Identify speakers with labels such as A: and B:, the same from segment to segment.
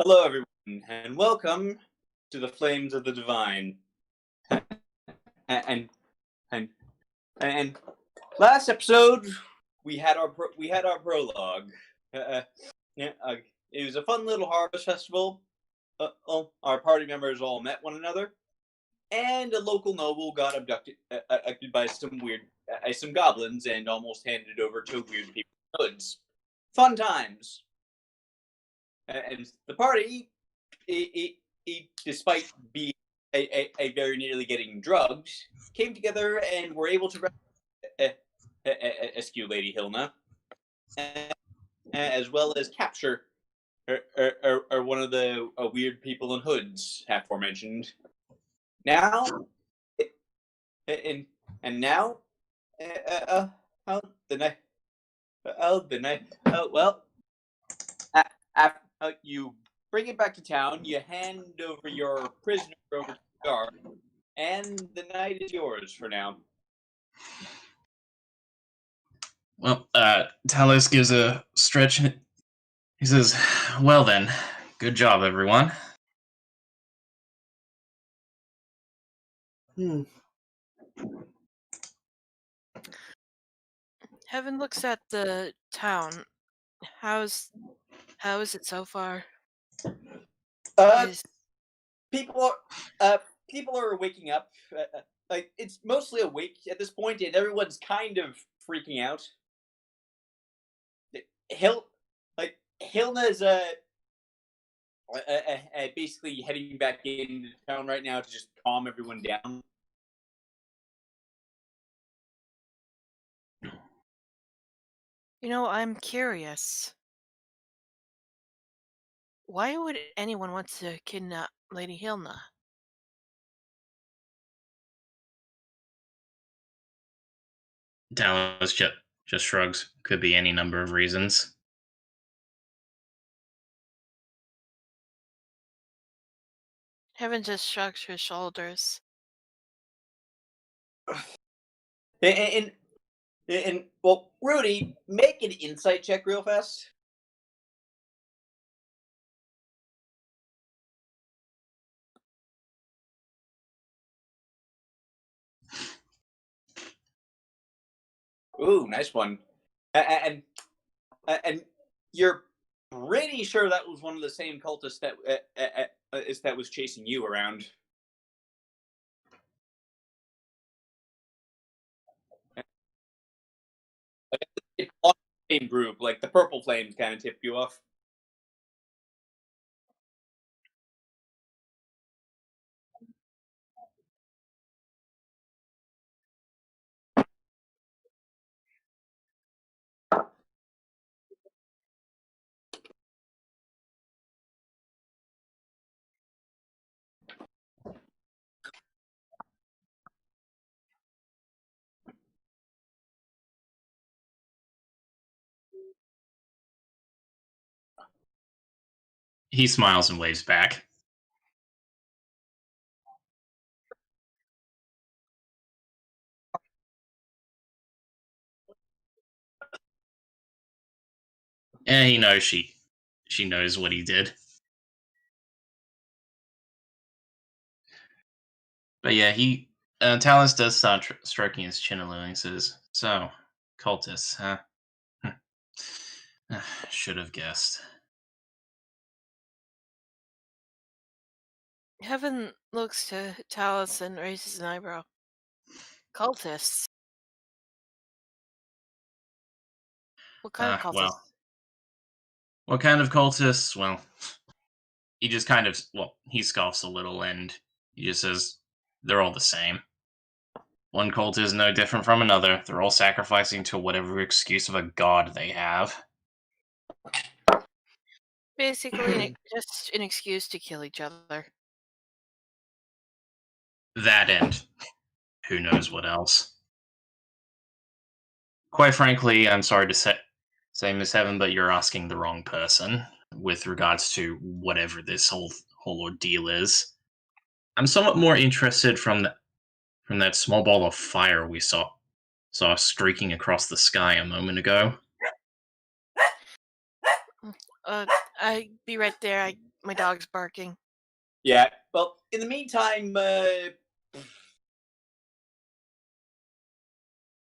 A: Hello, everyone, and welcome to the Flames of the Divine. And and and last episode we had our prologue. Yeah, it was a fun little harvest festival. Our party members all met one another, and a local noble got abducted by some goblins and almost handed over to weird people in hoods. Fun times. And the party, despite being very nearly getting drugged, came together and were able to rescue Lady Hilna, as well as capture one of the weird people in hoods aforementioned. Now, and now, the night, well, after you bring it back to town, you hand over your prisoner over to the guard, and the night is yours for now.
B: Well, Talos gives a stretch. He says, "Well then, good job, everyone."
C: Heaven looks at the town. How is it so far?
A: People are waking up. Like, it's mostly awake at this point, and everyone's kind of freaking out. Hilna's basically heading back into town right now to just calm everyone down.
C: You know, I'm curious. Why would anyone want to kidnap Lady Hilna?
B: Talos just shrugs. Could be any number of reasons.
C: Heaven just shrugs her shoulders.
A: And well, Rudy, make an insight check real fast. Ooh, nice one. And you're pretty sure that was one of the same cultists that was chasing you around. It's all the same group, like the purple flames kind of tip you off.
B: He smiles and waves back. And he knows she knows what he did. But yeah, Talos does start stroking his chin a little and says, "So, cultists, huh? Should have guessed."
C: Heaven looks to Talos and raises an eyebrow. Cultists? What kind of cultists?
B: Well, what kind of cultists? Well, he just kind of, he scoffs a little and he just says, "They're all the same. One cult is no different from another. They're all sacrificing to whatever excuse of a god they have."
C: Basically, just an excuse to kill each other.
B: That and who knows what else. Quite frankly, I'm sorry to say, Miss Heaven, but you're asking the wrong person with regards to whatever this whole ordeal is. I'm somewhat more interested from that small ball of fire we saw streaking across the sky a moment ago.
C: I be right there. I My dog's barking.
A: Yeah. Well, in the meantime,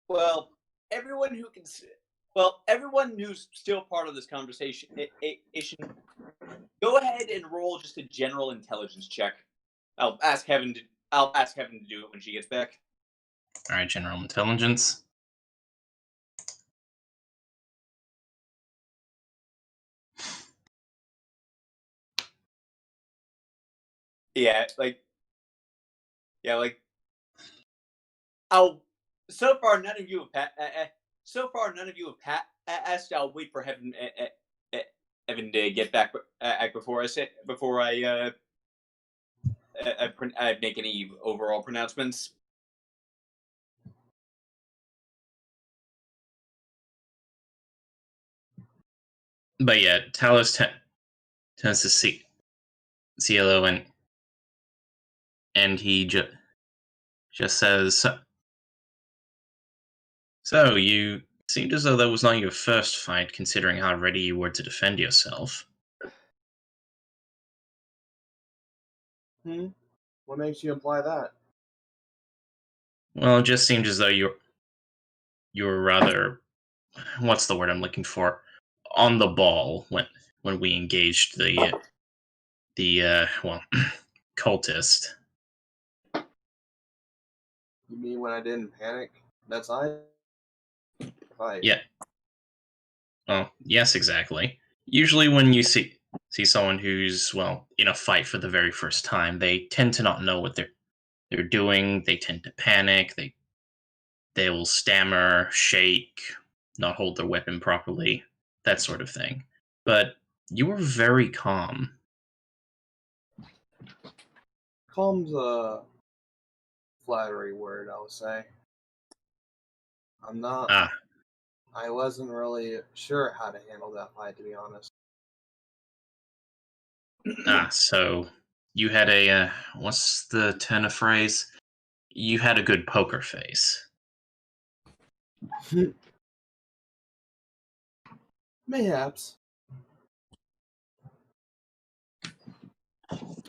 A: well, everyone who can, everyone who's still part of this conversation, go ahead and roll just a general intelligence check. I'll ask Heaven to do it when she gets back.
B: All right, general intelligence.
A: Yeah, I'll. So far, none of you have passed. I'll wait for Heaven to get back before I make any overall pronouncements.
B: But yeah, Talos tends to see Cielo and he just says, "So you seemed as though that was not your first fight, considering how ready you were to defend yourself."
D: What makes you imply that?
B: Well, it just seemed as though you were rather, what's the word I'm looking for, on the ball when we engaged the cultist.
D: You mean when I didn't panic? That's I. Fight.
B: Yeah. Well, yes, exactly. Usually when you see someone who's, in a fight for the very first time, they tend to not know what they're doing. They tend to panic. They will stammer, shake, not hold their weapon properly, that sort of thing. But you were very calm.
D: Calm's a flattery word, I would say. I'm not. I wasn't really sure how to handle that fight, to be honest.
B: So you had a, what's the turn of phrase? You had a good poker face.
D: Mayhaps.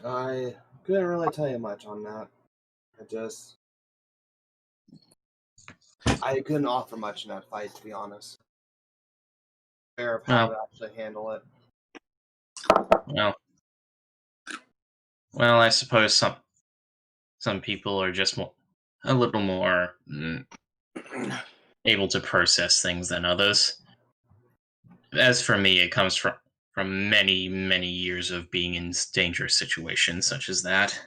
D: I couldn't really tell you much on that. I couldn't offer much in that fight, to be honest. Aware of how to actually handle it.
B: Well, I suppose some people are just a little more able to process things than others. As for me, it comes from many, many years of being in dangerous situations such as that.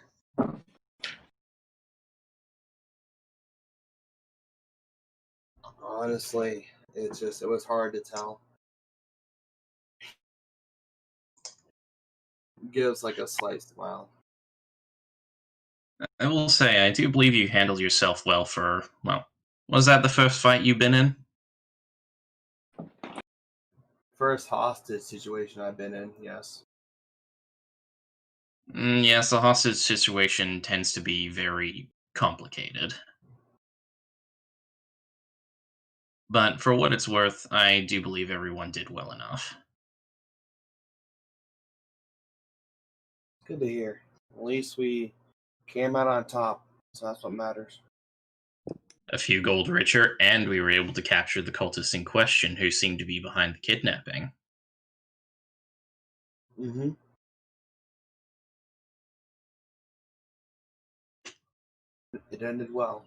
D: Honestly, it was hard to tell. Gives like a slight smile.
B: I will say, I do believe you handled yourself well for, was that the first fight you've been in?
D: First hostage situation I've been in, yes.
B: Yes, the hostage situation tends to be very complicated. But for what it's worth, I do believe everyone did well enough.
D: Good to hear. At least we came out on top, so that's what matters.
B: A few gold richer, and we were able to capture the cultists in question who seemed to be behind the kidnapping.
D: Mm-hmm. It ended well.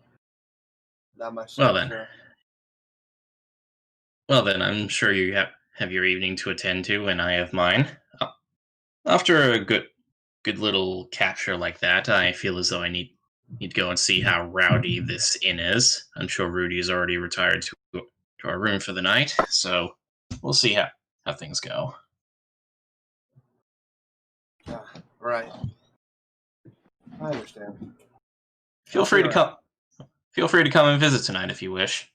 D: Not much.
B: Well then, I'm sure you have your evening to attend to, and I have mine. After a good little capture like that, I feel as though I need to go and see how rowdy this inn is. I'm sure Rudy's already retired to our room for the night, so we'll see how things go.
D: Right. I understand.
B: Feel free to come. Feel free to come and visit tonight if you wish.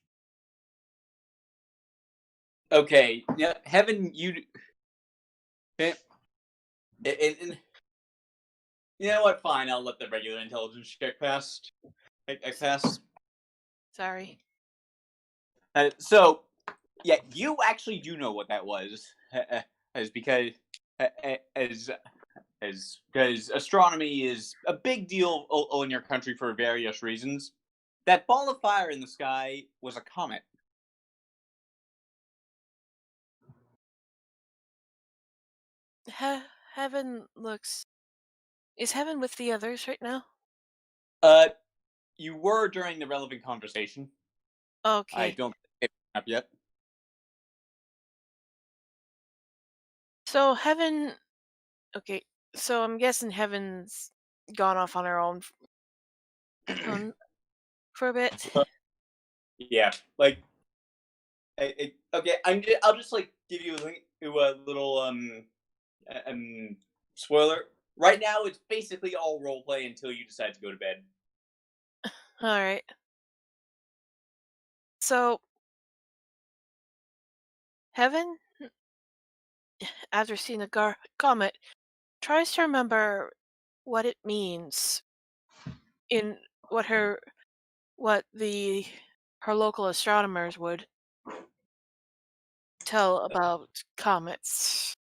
A: Okay, yeah, Heaven, you know what? Fine, I'll let the regular intelligence check pass. I pass.
C: Sorry.
A: So, yeah, you actually do know what that was, as because as because astronomy is a big deal in your country for various reasons. That ball of fire in the sky was a comet.
C: Heaven looks. Is Heaven with the others right now?
A: You were during the relevant conversation.
C: Okay.
A: I don't think it's up yet.
C: So Heaven. Okay. So I'm guessing Heaven's gone off on her own for a bit.
A: Yeah, like, okay. I'll just like give you a little spoiler. Right now, it's basically all roleplay until you decide to go to bed.
C: All right. So Heaven, after seeing the comet, tries to remember what it means in what her local astronomers would tell about comets.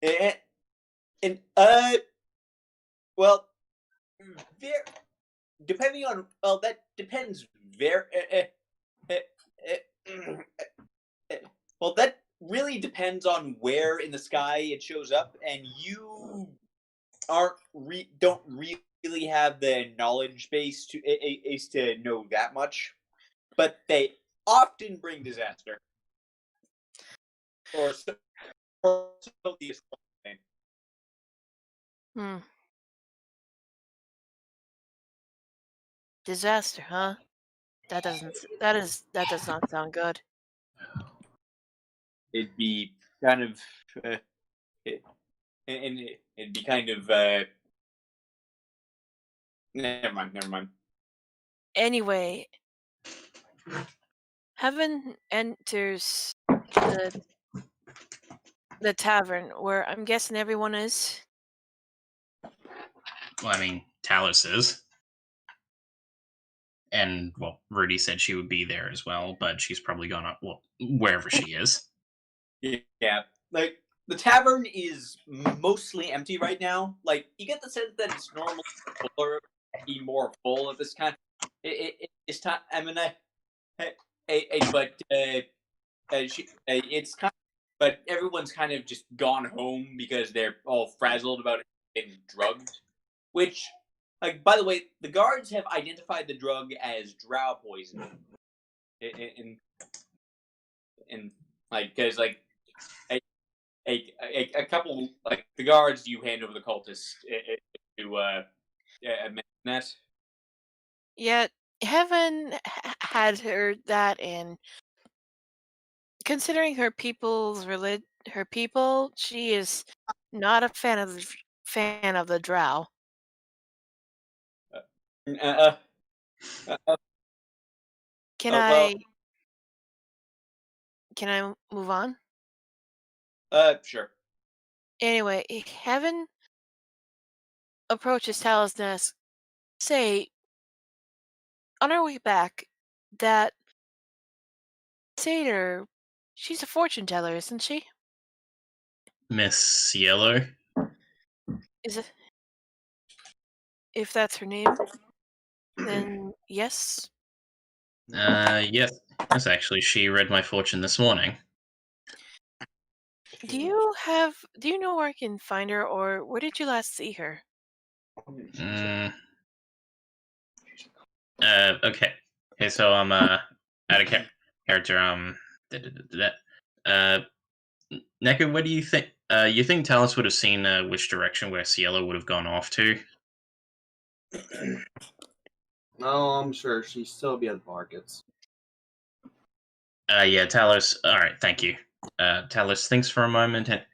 A: And, well, very, depending on that depends very. Well, that really depends on where in the sky it shows up, and you don't really have the knowledge base to know that much. But they often bring disaster, or so the astronomy.
C: Hmm. Disaster, huh? That does not sound good.
A: It'd be kind of, and it'd be kind of. Never mind. Never mind.
C: Anyway, Heaven enters the the tavern where I'm guessing everyone is.
B: Well, I mean, Talus is. And, well, Rudy said she would be there as well, but she's probably gone up, well, wherever she is.
A: Yeah, like the tavern is mostly empty right now. Like you get the sense that it's normal or be more full at this kind. It's time. I mean, but it's kind. But everyone's kind of just gone home because they're all frazzled about getting drugged. Which, like, by the way, the guards have identified the drug as drow poison. In like, because like a couple like the guards you hand over the cultists to that.
C: Yet Heaven had heard that, and considering her people, she is not a fan of the drow.
A: Uh, uh, uh,
C: Can
A: well,
C: I move on?
A: sure.
C: Anyway, Heaven approaches Talus and asks, "Say, on our way back, that satyr, she's a fortune teller, isn't she?
B: Miss Yellow?
C: Is it? If that's her name, then yes."
B: Yes. Yes, actually, she read my fortune this morning.
C: Do you know where I can find her, or where did you last see her?
B: Okay. Okay, so I'm, out of character, Neko, what do you think? You think Talus would have seen, which direction where Cielo would have gone off to?
D: No, I'm sure she'd still be at the markets.
B: Yeah, Talos. All right, thank you. Talos thinks for a moment and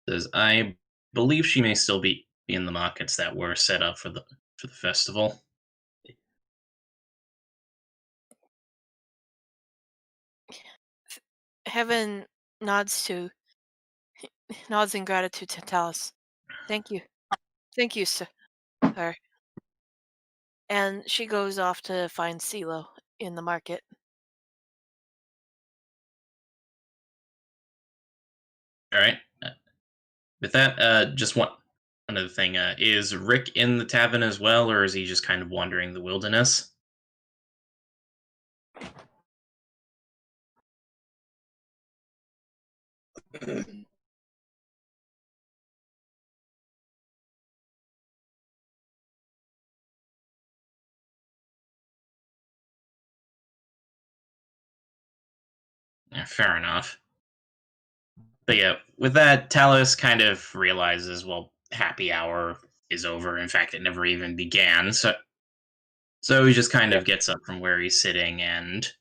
B: says, "I believe she may still be in the markets that were set up for the festival."
C: Heaven nods nods in gratitude to Talus. Thank you, sir. And she goes off to find CeeLo in the market.
B: All right. With that, just one Another thing, is Rick in the tavern as well, or is he just kind of wandering the wilderness? Yeah, fair enough. But yeah, with that, Talos kind of realizes, well, happy hour is over. In fact, it never even began. So he just kind
A: Yeah.
B: of gets up from where he's sitting and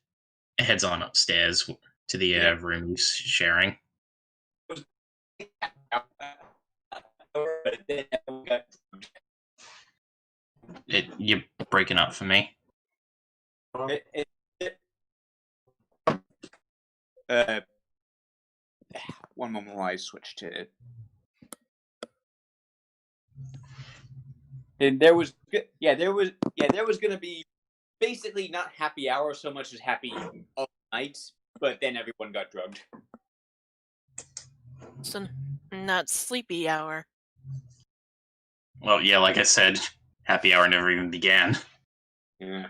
B: heads on upstairs to the
A: Yeah.
B: room he's sharing. You're breaking up for me.
A: One moment while I switch to. And there was going to be basically not happy hour so much as happy all night, but then everyone got drugged.
C: So not sleepy hour.
B: Well, yeah, like I said, happy hour never even began.
A: Yeah.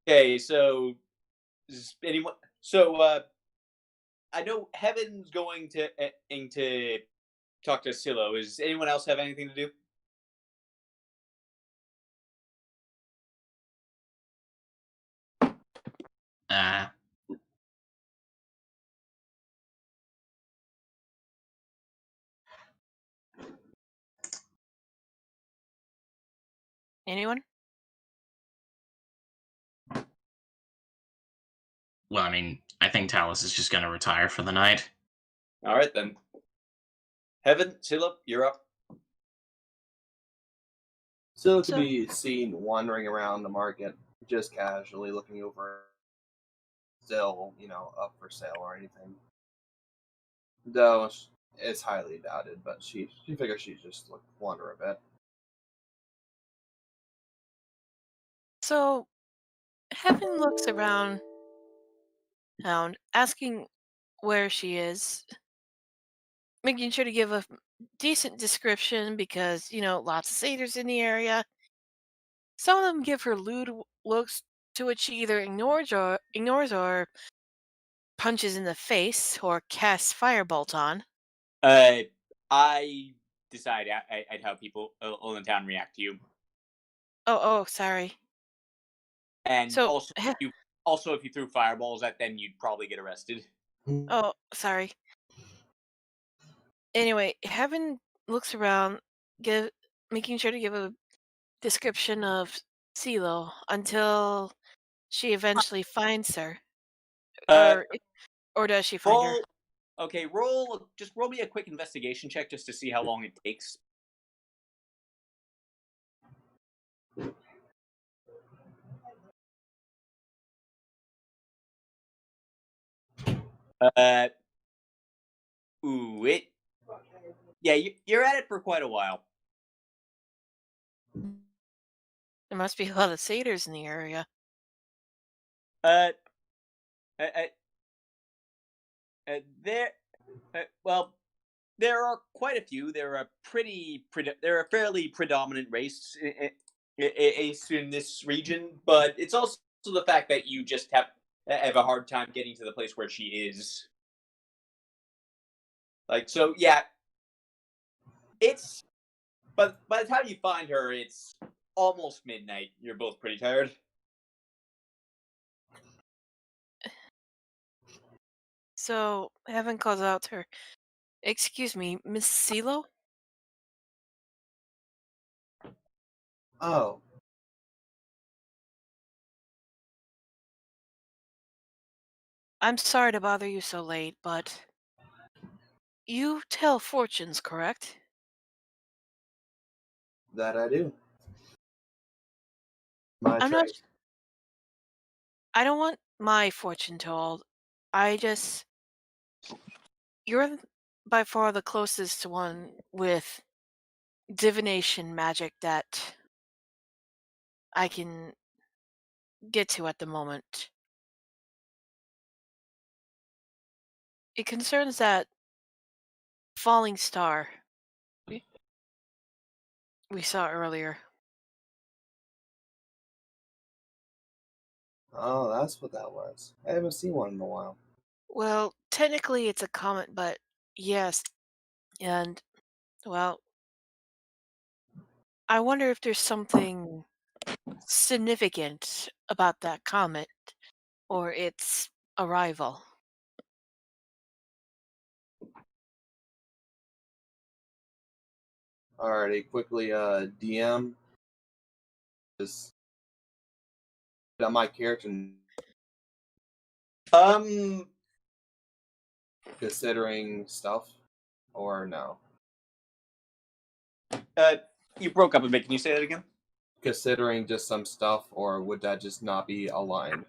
A: Okay, so is anyone? So I know Heaven's going to talk to Silo. Does anyone else have anything to do?
B: Uh,
C: Anyone?
B: well, I mean, I think Talos is just going to retire for the night.
A: All right then. Heaven, Silo, you're up.
D: Still could be seen wandering around the market, just casually looking over. Still, up for sale or anything. Though it's highly doubted, but she figures she'd just wander a bit.
C: So Heaven looks around town, asking where she is, making sure to give a decent description because, lots of satyrs in the area. Some of them give her lewd looks to which she either ignores or punches in the face or casts firebolt on.
A: I decide I'd how people all in town react to you,
C: Oh, sorry.
A: and
C: So,
A: also if you threw fireballs at them, you'd probably get arrested.
C: oh, sorry. Anyway, Heaven looks around, making sure to give a description of CeeLo until she eventually finds her.
A: Uh,
C: Or does she find her?
A: Just roll me a quick investigation check just to see how long it takes. Uh, yeah, you're at it for quite a while.
C: There must be a lot of satyrs in the area.
A: Uh, uh, there, well, there are quite a few. They're they're a fairly predominant race in this region, but it's also the fact that you just have a hard time getting to the place where she is. So, yeah, it's. But by the time you find her, it's almost midnight. You're both pretty tired.
C: So Heaven calls out to her. Excuse me, Miss CeeLo?
D: Oh,
C: I'm sorry to bother you so late, but you tell fortunes, correct?
D: that I do. My
C: I'm not.
D: trade.
C: I don't want my fortune told. I just. You're by far the closest to one with divination magic that I can get to at the moment. It concerns that falling star we saw earlier.
D: Oh, that's what that was. I haven't seen one in a while.
C: Well, technically it's a comet, but yes. And, well, I wonder if there's something significant about that comet or its arrival.
D: Alrighty, quickly, DM. Just that my character
A: Um,
D: considering stuff, or no?
A: you broke up a bit. Can you say that again?
D: Considering just some stuff, or would that just not be aligned?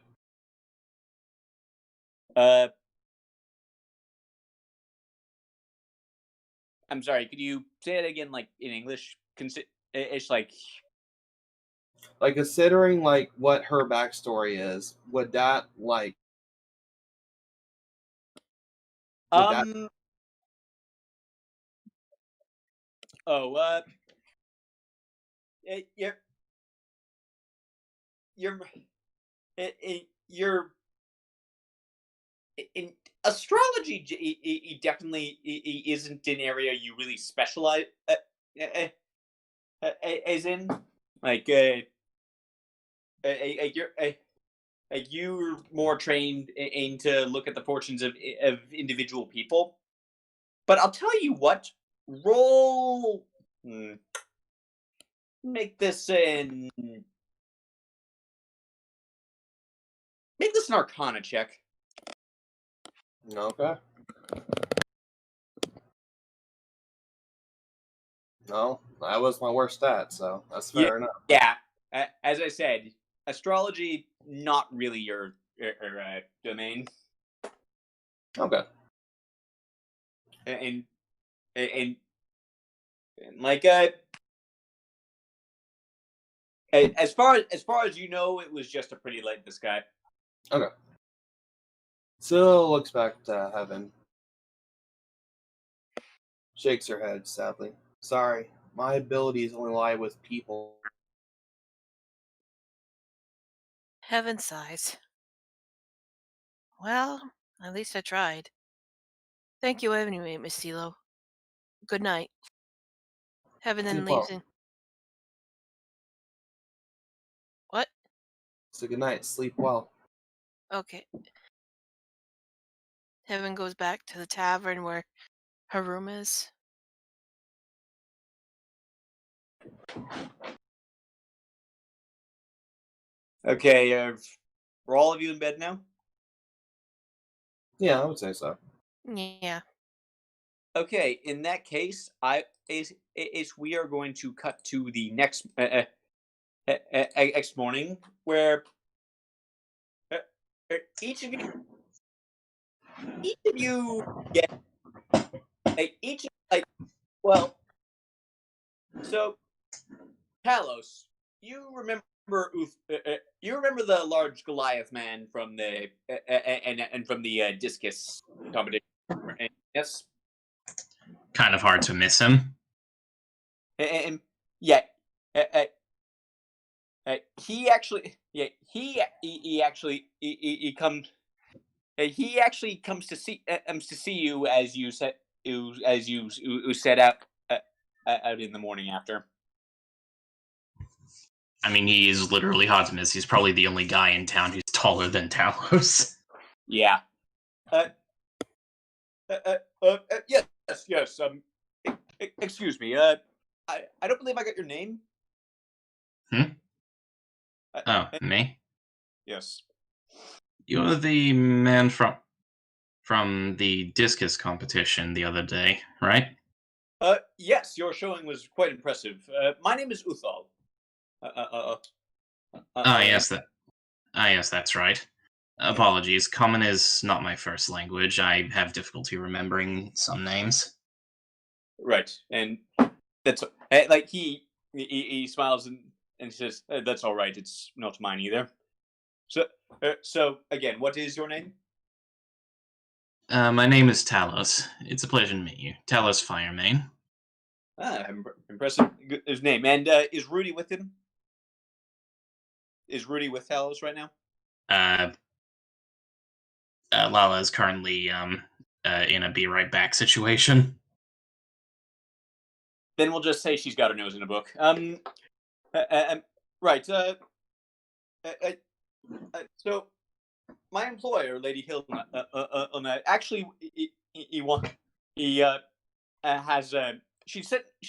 A: I'm sorry. Could you say it again, like in English? It's like
D: Like considering like what her backstory is, would that like would that
A: oh you're you're you're in astrology. Definitely isn't an area you really specialize uh, as in. Like you're more trained in to look at the fortunes of individual people. But I'll tell you what, roll. Make this an Arcana check.
D: okay? No, that was my worst stat, so that's fair enough.
A: Yeah, as I said, astrology not really your domain.
D: Okay.
A: And like as far as you know, it was just a pretty light in the sky.
D: Okay. Still looks back to heaven. Shakes her head sadly. Sorry, my abilities only lie with people.
C: Heaven sighs. Well, at least I tried. Thank you anyway, Miss CeeLo. Good night. Heaven then
D: Sleep
C: leaves
D: well.
C: in. What?
D: So good night. Sleep well.
C: Okay. Heaven goes back to the tavern where her room is.
A: Okay, are all of you in bed now?
D: Yeah, I would say so.
C: Yeah.
A: Okay, in that case, we are going to cut to the next next morning, where uh, each of you get each like well. So, Talos, you remember you remember the large Goliath man from the and from the discus competition, right? Yes.
B: Kind of hard to miss him.
A: And yeah, uh, uh, he actually, he actually, he actually comes to see you as you set out out in the morning after.
B: I mean, he is literally hard to miss. He's probably the only guy in town who's taller than Talos.
A: Yeah. Yes, yes. Excuse me. I don't believe I got your name.
B: Oh, me?
A: Yes.
B: You're the man from the discus competition the other day, right?
A: Yes, your showing was quite impressive. My name is Uthal.
B: Yes, that's right. Apologies. Common is not my first language. I have difficulty remembering some names.
A: Right, and that's like he smiles and says, "That's all right. It's not mine either." So again, what is your name?
B: My name is Talos. It's a pleasure to meet you. Talos Firemane.
A: Impressive. His name. And is Rudy with him? Is Rudy with Talos right now?
B: Lala is currently in a be right back situation.
A: Then we'll just say she's got her nose in a book. Right. So my employer, Lady Hilna, actually, he has. She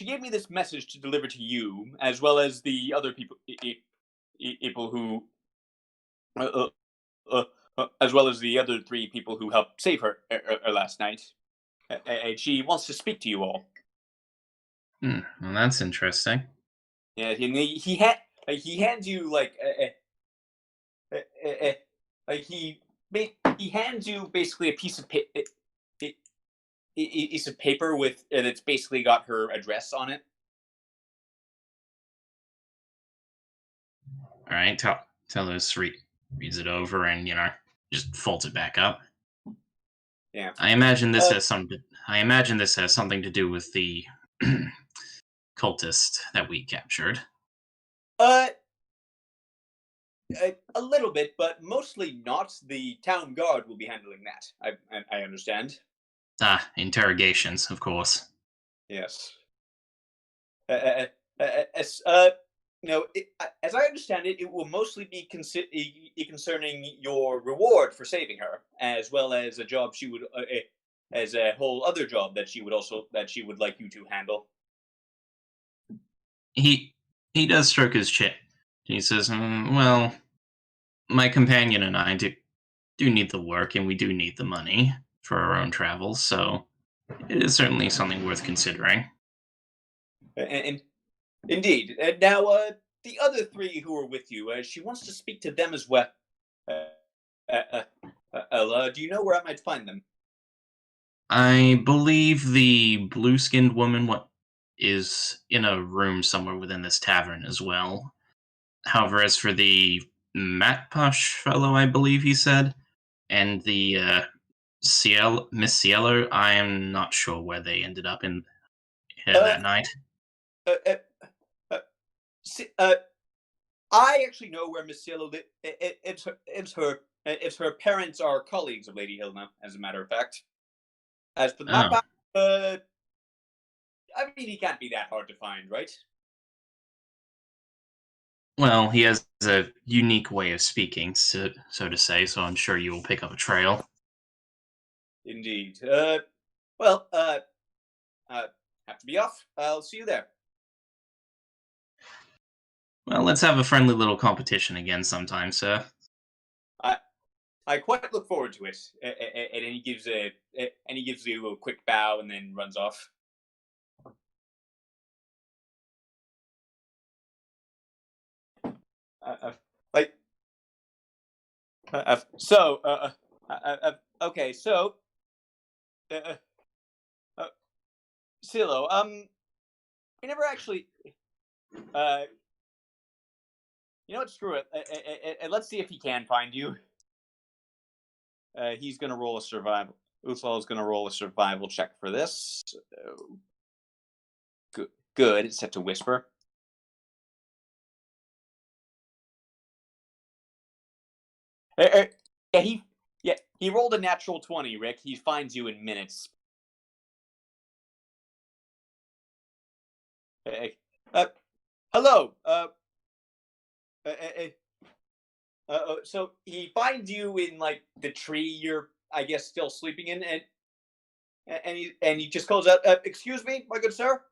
A: gave me this message to deliver to you, as well as the other people who, as well as the other 3 people who helped save her last night. And she wants to speak to you all.
B: Well, that's interesting.
A: Yeah, he hands you like he hands you basically a piece of paper with that's basically got her address on it.
B: All right, Talos reads it over and just folds it back up.
A: Yeah.
B: I imagine this has something to do with the cultist that we captured.
A: A little bit, but mostly not. The town guard will be handling that. I understand.
B: Interrogations, of course.
A: Yes. As I understand it, it will mostly be concerning your reward for saving her, as well as a job she would, as a whole other job that she would like you to handle.
B: He does stroke his chin. He says, "Well, my companion and I do need the work, and we do need the money for our own travels, so it is certainly something worth considering."
A: And indeed. Now, the other 3 who are with you, she wants to speak to them as well. Ella, do you know where I might find them?
B: I believe the blue-skinned woman is in a room somewhere within this tavern as well. However, as for the Matt Posh fellow, I believe he said, and the Miss Cielo, I am not sure where they ended up in that night.
A: I actually know where Miss Cielo lives. It's her parents are colleagues of Lady Hilna, as a matter of fact. As for the map, I mean, he can't be that hard to find, right?
B: Well, he has a unique way of speaking, so to say, so I'm sure you will pick up a trail.
A: Indeed. Have to be off. I'll see you there.
B: Well, let's have a friendly little competition again sometime, sir.
A: I quite look forward to it. And he gives you a quick bow and then runs off. Okay, so, Silo, we never actually, you know what? Screw it. Let's see if he can find you. He's gonna roll a survival. Uthal is gonna roll a survival check for this. Good. It's set to whisper. He rolled a natural 20, Rick. He finds you in minutes. Hello. So he finds you in like the tree you're, I guess, still sleeping in, and he just calls out, "Excuse me, my good sir."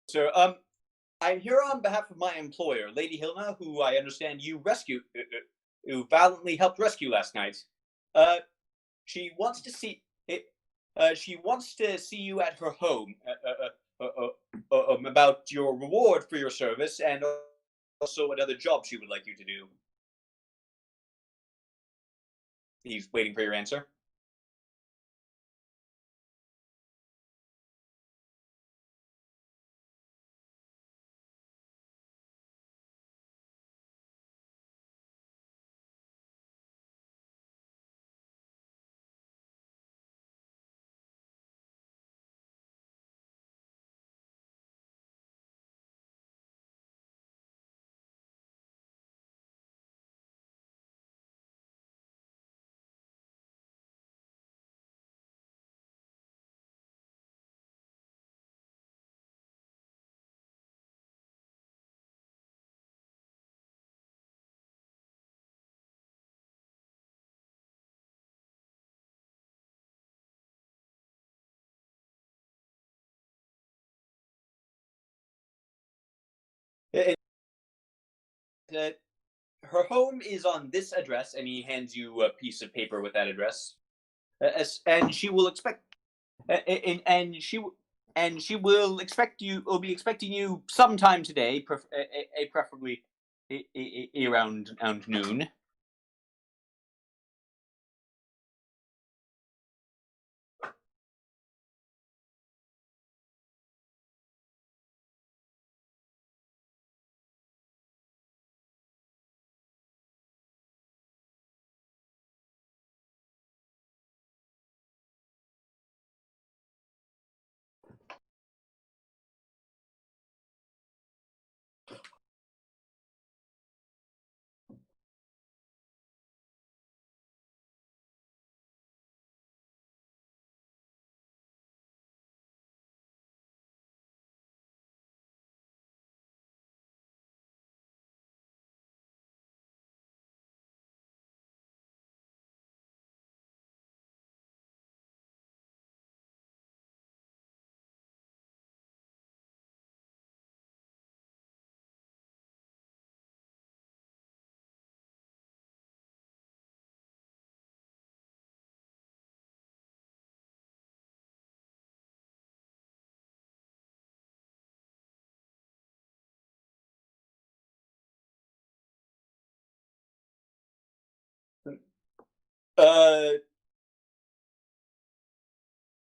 A: Sir, I'm here on behalf of my employer, Lady Hilna, who I understand you who valiantly helped rescue last night. She wants to see you at her home about your reward for your service and also what other job she would like you to do. He's waiting for your answer. Her home is on this address, and he hands you a piece of paper with that address. And she will expect, and she will expect you. Will be expecting you sometime today, preferably around noon.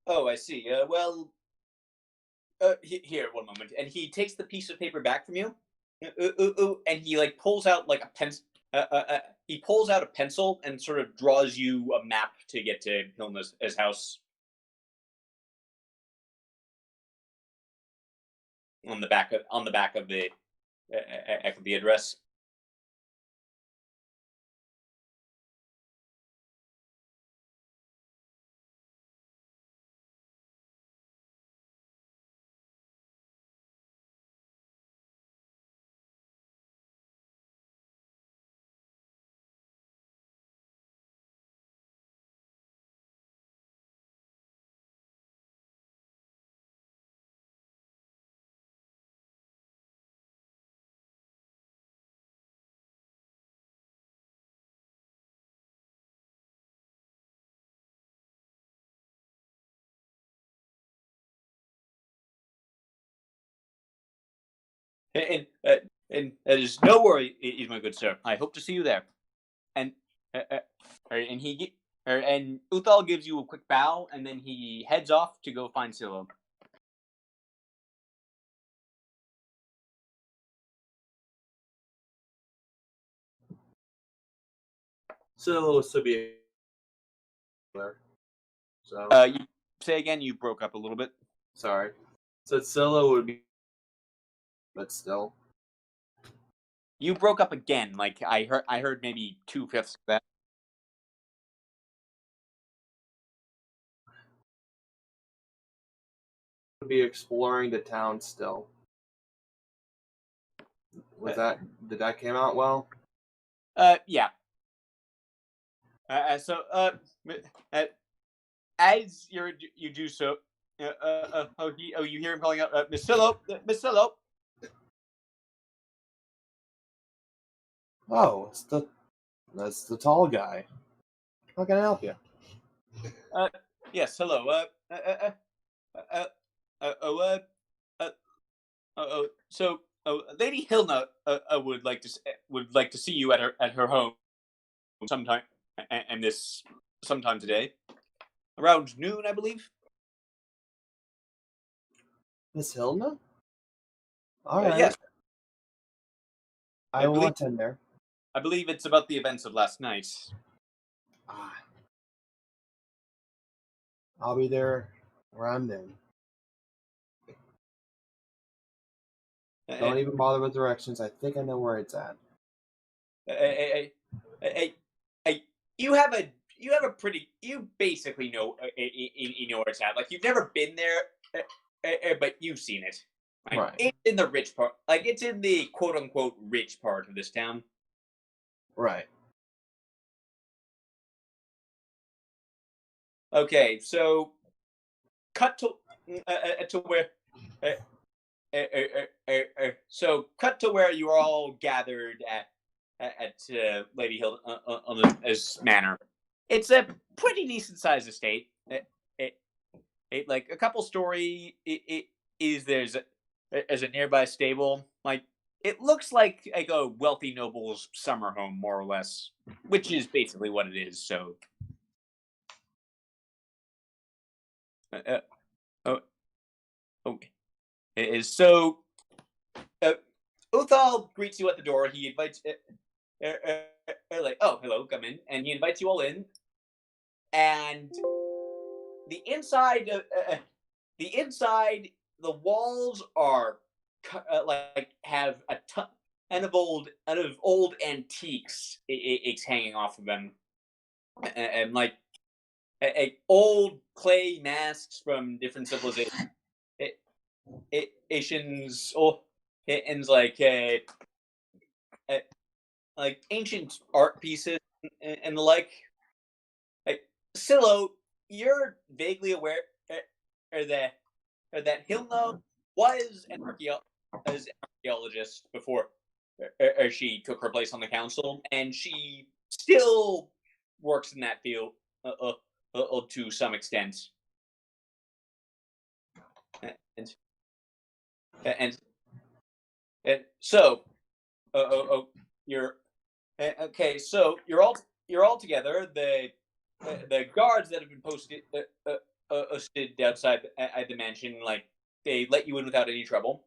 A: Oh, I see. Here, one moment. And he takes the piece of paper back from you, and he like pulls out like a pencil. He pulls out a pencil and sort of draws you a map to get to Hilna's house on the back of the address. And there's no worry, my good sir. I hope to see you there. And and and Uthal gives you a quick bow, and then he heads off to go find Silo.
D: Silo was to be there. So
A: You say again. You broke up a little bit.
D: sorry. Said Silo would be, but still.
A: You broke up again. Like I heard maybe 2/5 of that.
D: Would be exploring the town still. Was that did that came out well?
A: Yeah. So as you do so, you hear him calling out, Miss Sillo, Miss Sillo.
D: Oh, that's the tall guy. How can I help you?
A: Yes, hello. So, Lady Hilna would like to see you at her home sometime, and this sometime today, around noon, I believe.
D: Miss Hilna? All right.
A: Yes,
D: I will
A: believe
D: attend there.
A: I believe it's about the events of last night.
D: Ah, I'll be there around noon. Don't even bother with directions. I think I know where it's at.
A: You have a pretty, you basically know, you know where it's at. Like, you've never been there, but you've seen it. Like,
D: Right.
A: it's in the rich part. Like, it's in the quote unquote rich part of this town.
D: Right.
A: Okay, so cut to where. Cut to where you are all gathered at Lady Hill on this manor. It's a pretty decent sized estate. Like a couple story. There's a nearby stable. Like, it looks like a wealthy noble's summer home, more or less, which is basically what it is. So, oh, okay. It is so. Uthal greets you at the door. He invites, like, oh, hello, come in, and he invites you all in. And the inside, the inside, the walls are like have a ton of old antiques. It's hanging off of them, and like old clay masks from different civilizations. Asians, or and like ancient art pieces and the like. Like, Silo, you're vaguely aware that Hilna was an archaeologist before she took her place on the council, and she still works in that field to some extent. And and, and so, you're okay. So you're all together. The guards that have been posted outside at the mansion, like, they let you in without any trouble,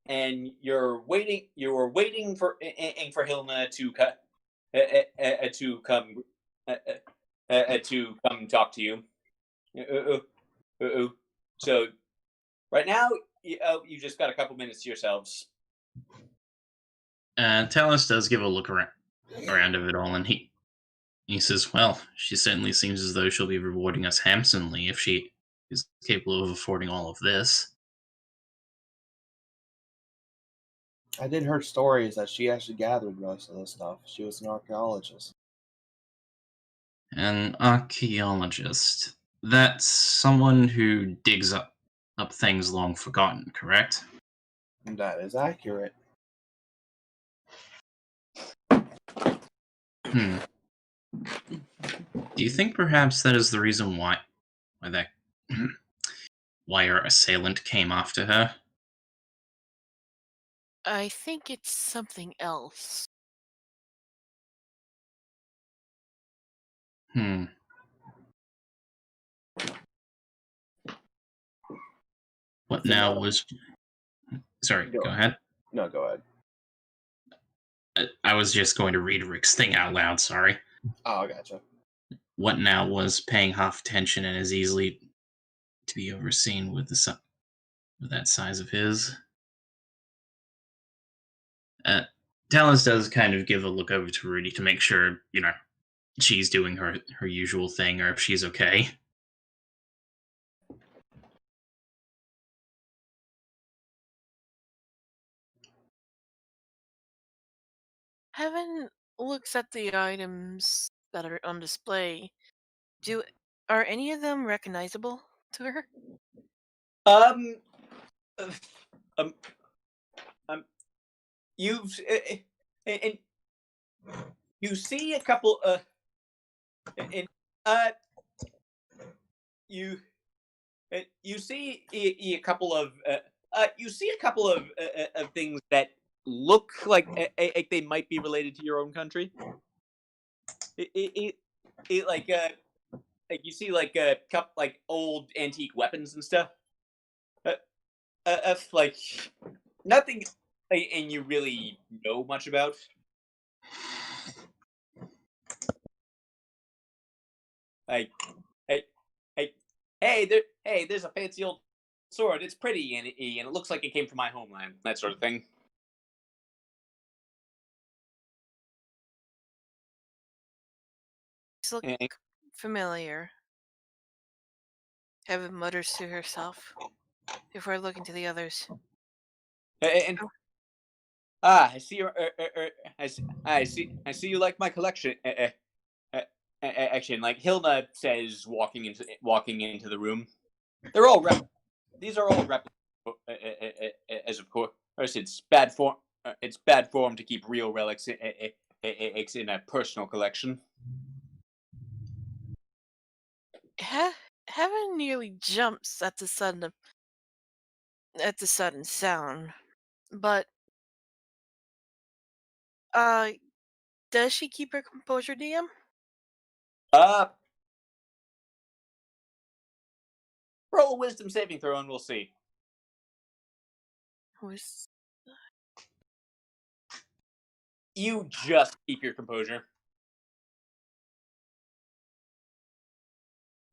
A: and you're waiting. You were waiting for Hilna to come to come talk to you. Uh, uh, uh, So right now, you just got a couple minutes to yourselves.
B: Talus does give a look around of it all, and he says, well, she certainly seems as though she'll be rewarding us handsomely if she is capable of affording all of this.
D: I did hear stories that she actually gathered most of this stuff. She was an archaeologist.
B: An archaeologist. That's someone who digs up things long forgotten, correct?
D: That is accurate.
B: Hmm. Do you think perhaps that is the reason why that why her assailant came after her?
C: I think it's something else.
B: Hmm. What
D: It's
B: now
D: another-
B: was... Sorry,
D: Go
B: go ahead.
D: No, go ahead.
B: I was just going to read Rick's thing out loud, sorry.
D: Oh, gotcha.
B: What now was paying half attention and is easily to be overseen with with that size of his. Talus does kind of give a look over to Rudy to make sure, she's doing her usual thing or if she's okay.
C: Heaven looks at the items that are on display. Are any of them recognizable to her?
A: Um, uh, um, you've and you see a couple. And you you see a couple of of things that look like they might be related to your own country. It, it, it, like you see like a couple like old antique weapons and stuff. Like nothing, and you really know much about. Like, hey, there's a fancy old sword. It's pretty and it looks like it came from my homeland. That sort of thing.
C: These look
A: And,
C: familiar. Heaven mutters to herself before looking to the others.
A: and I see your. I see you like my collection. Action, like Hilda says, walking into the room. They're all these are all as of course it's bad form. It's bad form to keep real relics in a personal collection.
C: Heaven nearly jumps at the sudden sound, but does she keep her composure, DM?
A: Roll a wisdom saving throw and we'll see. You just keep your composure.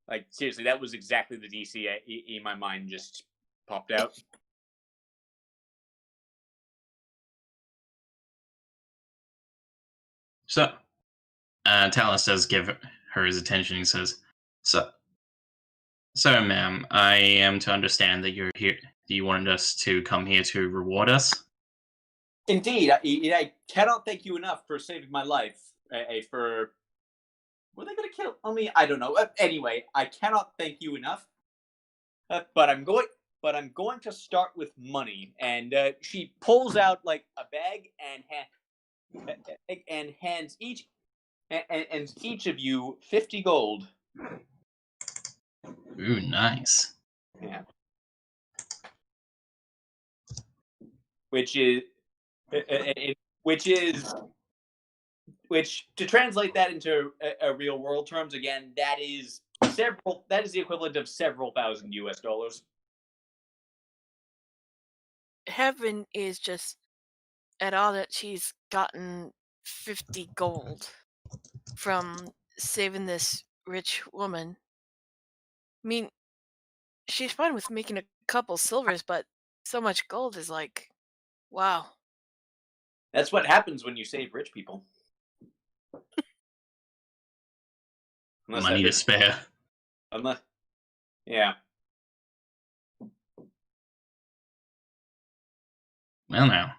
A: Like, seriously, that was exactly the DC in my mind just popped out.
B: So, Talus does give her his attention. He says, So, ma'am, I am to understand that you're here. You wanted us to come here to reward us?
A: Indeed, I cannot thank you enough for saving my life. Were they going to kill me? I don't know. Anyway, I cannot thank you enough. But I'm going to start with money. And she pulls out like a bag and hands each of you 50 gold.
B: Ooh, nice.
A: Yeah. Which to translate that into a real world terms again, that is the equivalent of several thousand US.
C: Heaven is just at all that she's gotten 50 gold from saving this rich woman. I mean, she's fine with making a couple silvers, but so much gold is like, wow.
A: That's what happens when you save rich people.
B: Money to spare.
A: Yeah.
B: Well, now,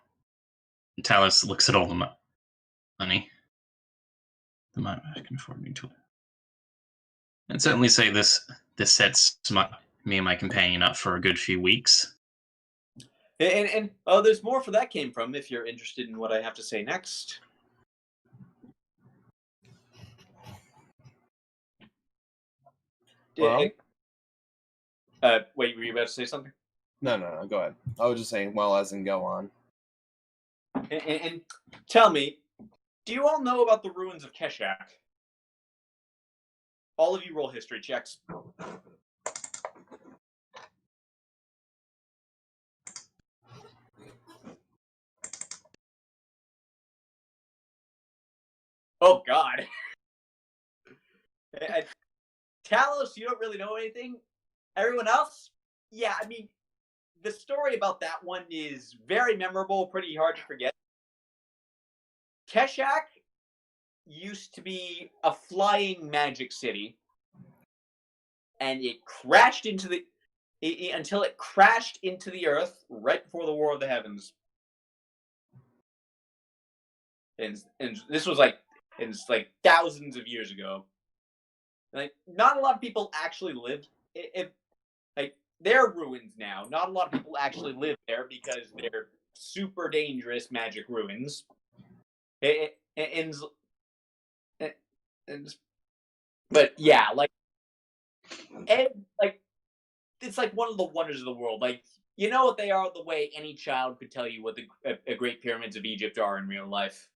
B: Talus looks at all the money. The money I can afford me to. I'd certainly say this sets me and my companion up for a good few weeks.
A: And there's more for that came from if you're interested in what I have to say next.
D: Well,
A: wait, were you about to say something?
D: No, go ahead. I was just saying, well, as in go on.
A: And tell me, do you all know about the ruins of Keshak? All of you roll history checks. Oh, God. Talos, you don't really know anything. Everyone else? Yeah, I mean, the story about that one is very memorable, pretty hard to forget. Keshak used to be a flying magic city, and it crashed until it crashed into the earth right before the War of the Heavens. And this was like thousands of years ago. Like, not a lot of people actually lived. they're ruins now. Not a lot of people actually live there because they're super dangerous magic ruins. But yeah, like it's like one of the wonders of the world. Like, you know what they are the way any child could tell you what the Great Pyramids of Egypt are in real life.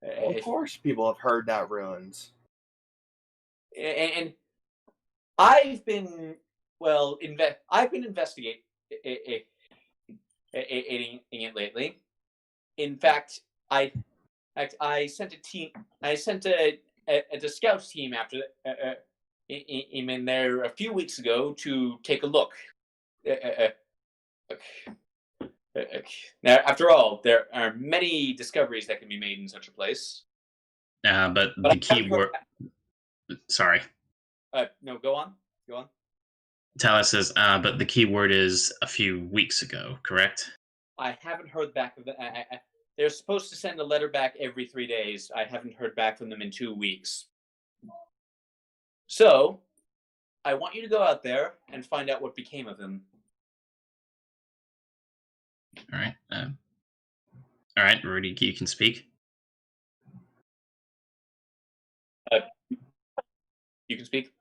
D: Well, of course, people have heard that ruins.
A: And I've been investigating it lately. In fact, I sent a team. I sent a scouts team after him in there a few weeks ago to take a look. Now, after all, there are many discoveries that can be made in such a place.
B: But the key word. Sorry.
A: No, go on. Go on.
B: Talis says, but the key word is a few weeks ago, correct?
A: I haven't heard back of them. They're supposed to send a letter back every 3 days. I haven't heard back from them in 2 weeks. So, I want you to go out there and find out what became of them.
B: All right. All right, Rudy, you can speak.
A: You can speak.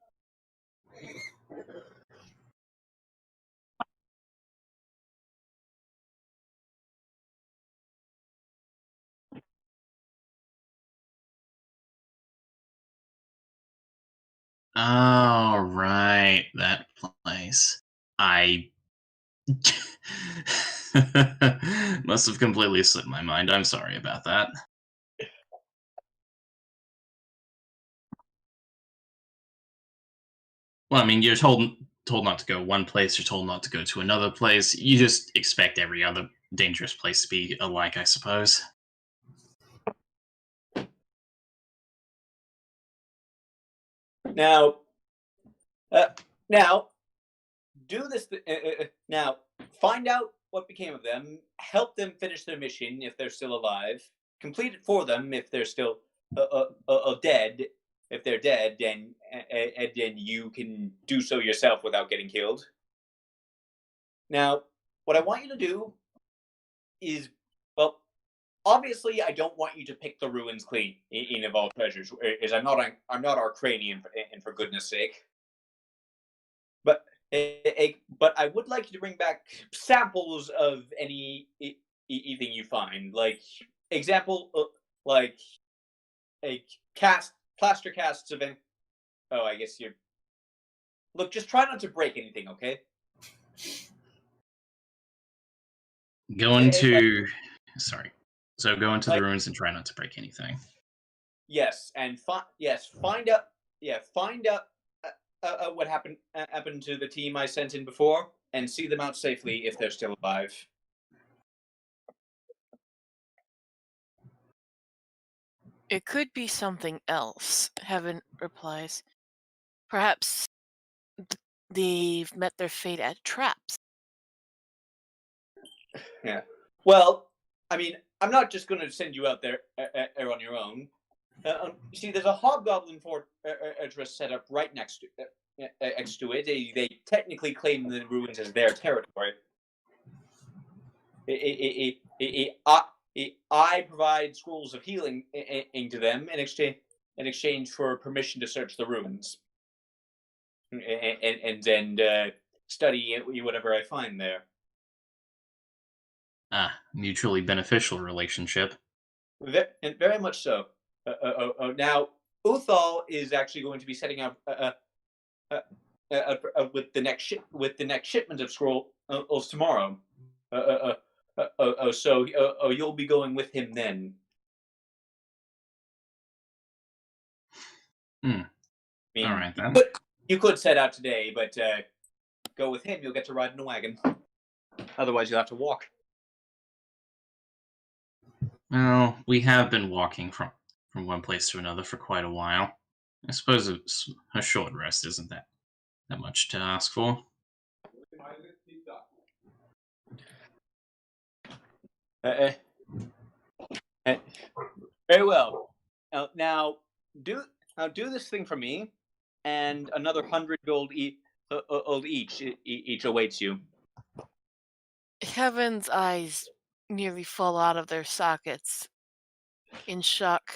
B: Oh, right, that place. I must have completely slipped my mind. I'm sorry about that. Well, I mean, you're told not to go one place, you're told not to go to another place. You just expect every other dangerous place to be alike, I suppose.
A: Now, do this. Now, find out what became of them. Help them finish their mission if they're still alive. Complete it for them if they're still dead. If they're dead, then you can do so yourself without getting killed. Now, what I want you to do is, well, obviously, I don't want you to pick the ruins clean in of all treasures. Is I'm not Arcranian, and for goodness sake. But I would like you to bring back samples of anything you find, like example, like a plaster casts of any. Oh, I guess you're. Look, just try not to break anything, okay?
B: Go into. Sorry. So go into
A: Like,
B: the ruins and try not to break anything.
A: Yes, and find out. Yeah, find out what happened to the team I sent in before, and see them out safely if they're still alive.
C: It could be something else, Heaven replies. Perhaps they've met their fate at traps.
A: Yeah. Well, I mean, I'm not just going to send you out there on your own. You see, there's a hobgoblin fortress set up right next to it. They technically claim the ruins as their territory. I provide scrolls of healing to them in exchange for permission to search the ruins, and then study whatever I find there.
B: Mutually beneficial relationship.
A: Very much so. Now, Uthal is actually going to be setting up with the next shipment of scrolls tomorrow. So you'll be going with him then.
B: I mean, all right then.
A: You could set out today, but go with him. You'll get to ride in a wagon. Otherwise, you'll have to walk.
B: Well, we have been walking from one place to another for quite a while. I suppose a short rest isn't that much to ask for.
A: Very well. Now, do this thing for me, and another 100 gold each awaits you.
C: Heaven's eyes nearly fall out of their sockets in shock.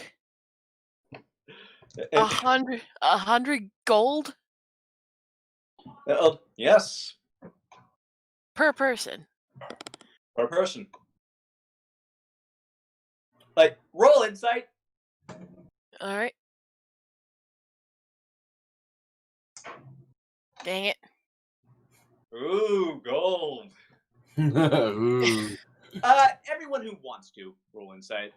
C: 100 gold
A: Yes,
C: per person.
A: per person. Like, roll insight.
C: All right. Dang it.
A: Ooh, gold.
D: Ooh.
A: Everyone who wants to roll insight.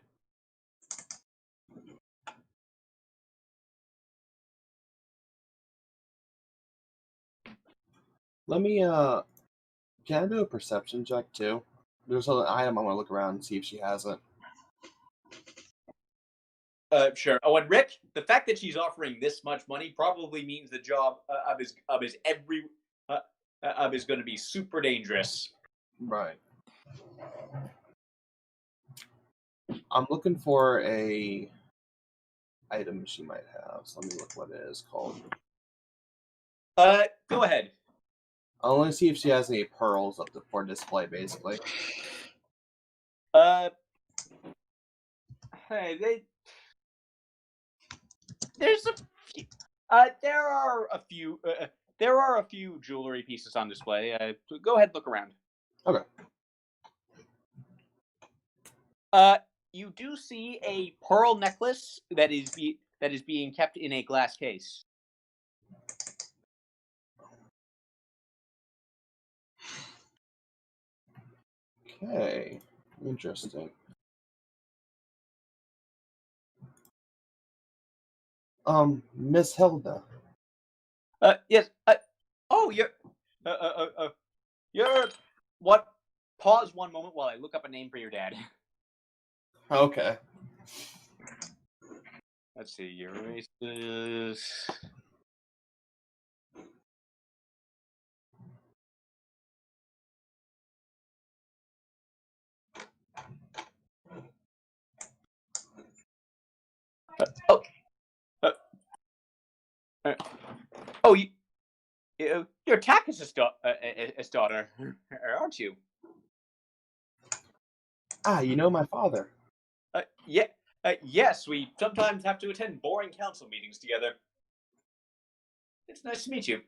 D: Let me, can I do a perception check too? There's an item I want to look around and see if she has it.
A: Sure. Oh, and Rick, the fact that she's offering this much money probably means the job is going to be super dangerous.
D: Right. I'm looking for a item she might have. So let me look what it is called.
A: Go ahead.
D: I want to see if she has any pearls up for display, basically.
A: Hey, there are a few jewelry pieces on display. Go ahead, look around.
D: Okay.
A: You do see a pearl necklace that is being kept in a glass case.
D: Okay. Interesting. Miss Hilda.
A: Yes. Oh, you're what? Pause one moment while I look up a name for your dad.
D: Okay.
A: Let's see. Your race is. You're Takis' daughter, aren't you?
D: Ah, you know my father.
A: Yeah. Yes, we sometimes have to attend boring council meetings together. It's nice to meet you.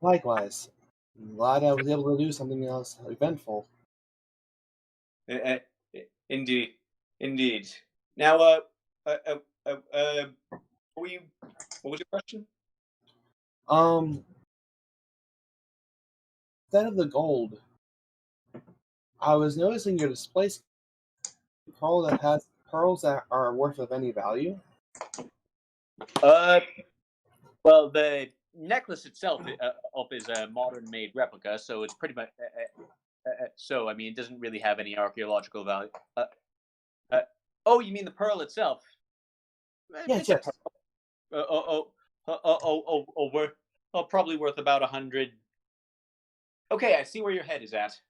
D: Likewise. I'm glad I was able to do something else eventful.
A: Indeed. Now, what was your question?
D: Instead of the gold, I was noticing your display pearl that has pearls that are worth of any value.
A: Well, the necklace itself is a modern-made replica, so it's pretty much. So, I mean, it doesn't really have any archaeological value. Oh, you mean the pearl itself?
D: Yes.
A: Probably worth about 100. Okay, I see where your head is at.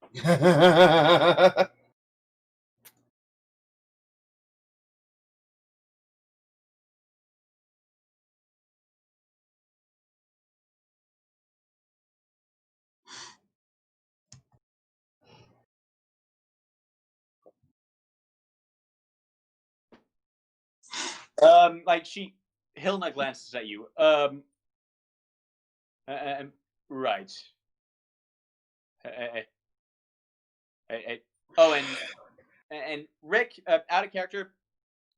A: Like Hilna glances at you. Right. Oh, and Rick, out of character.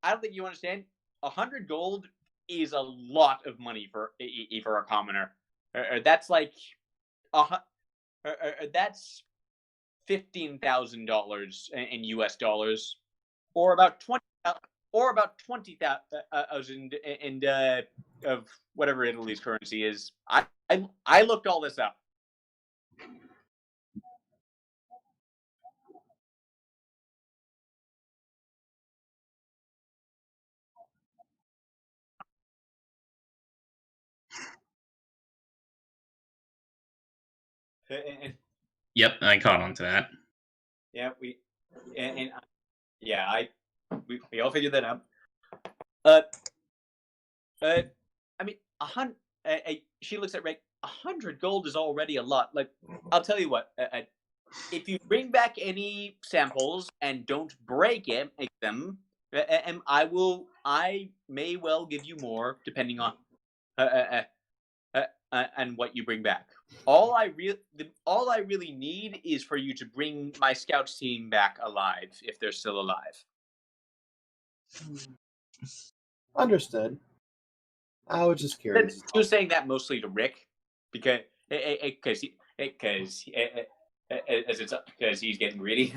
A: I don't think you understand. 100 gold is a lot of money for a commoner. That's like that's $15,000 in U.S. dollars, or about 20,000 of whatever Italy's currency is. I looked all this up.
B: Yep, I caught on to that.
A: Yeah, we all figured that out. Uh, I mean, she looks at Rick. 100 gold is already a lot. Like, I'll tell you what. If you bring back any samples and don't break them, I may well give you more, depending on and what you bring back. All I really need is for you to bring my scouts team back alive, if they're still alive.
D: Understood. I was just curious.
A: She was saying that mostly to Rick, because he's getting greedy.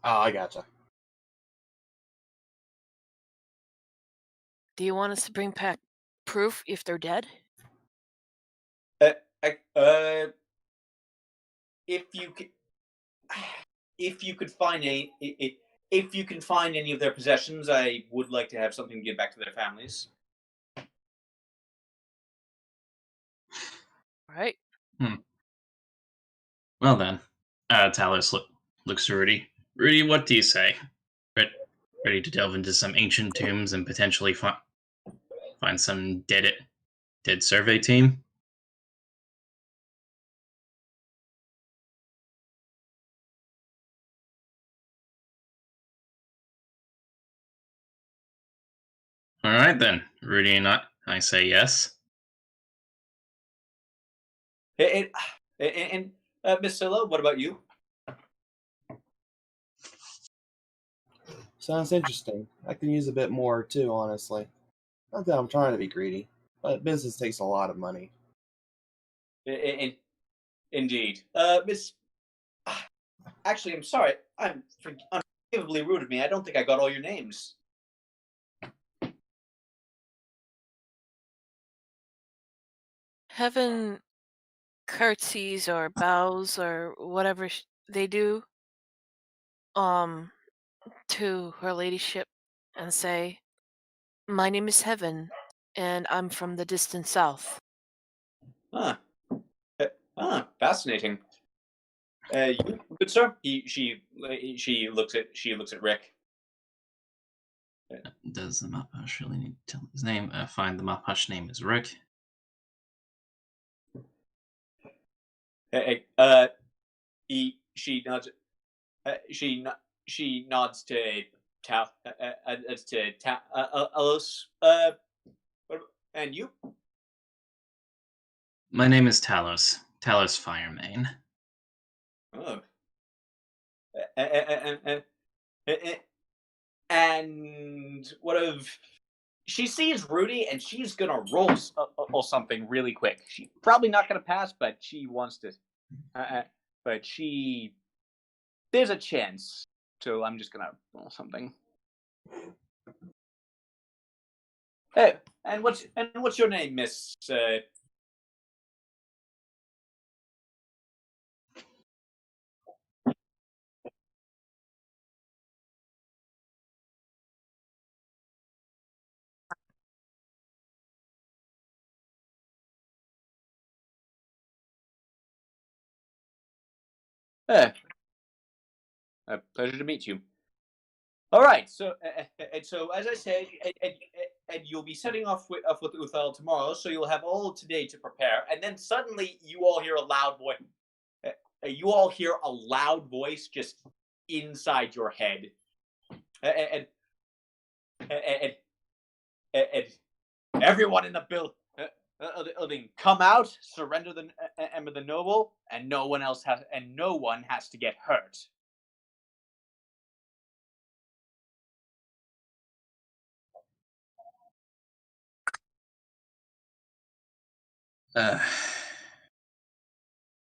D: Oh, I gotcha.
C: Do you want us to bring back proof if they're dead?
A: If you could find if you can find any of their possessions, I would like to have something to give back to their families.
C: All right.
B: Well then, Talos looks to Rudy. Rudy, what do you say? Ready to delve into some ancient tombs and potentially find some dead survey team? All right then, Rudy and I say yes.
A: And Miss Silla, what about you?
D: Sounds interesting. I can use a bit more too, honestly. Not that I'm trying to be greedy, but business takes a lot of money.
A: Indeed, Miss. Actually, I'm sorry. I'm unforgivably rude of me. I don't think I got all your names.
C: Heaven curtsies or bows or whatever they do to her ladyship and say, "My name is Heaven, and I'm from the distant south."
A: Fascinating. You, good sir. She looks at Rick.
B: Does the Mapash really need to tell his name? Find the Mapash name is Rick.
A: She nods. She nods to Alos. And you?
B: My name is Talos. Talos Firemane.
A: Oh. And what of? She sees Rudy, and she's gonna roll something really quick. She's probably not gonna pass, but she wants to. But there's a chance. So I'm just gonna roll something. Hey, and what's your name, Miss? A pleasure to meet you. All right, so and so as I said, and you'll be setting off with Uthal tomorrow, so you'll have all today to prepare, and then suddenly you all hear a loud voice. You all hear a loud voice just inside your head, and everyone in the building, come out, surrender the Emma the Noble, and no one has to get hurt.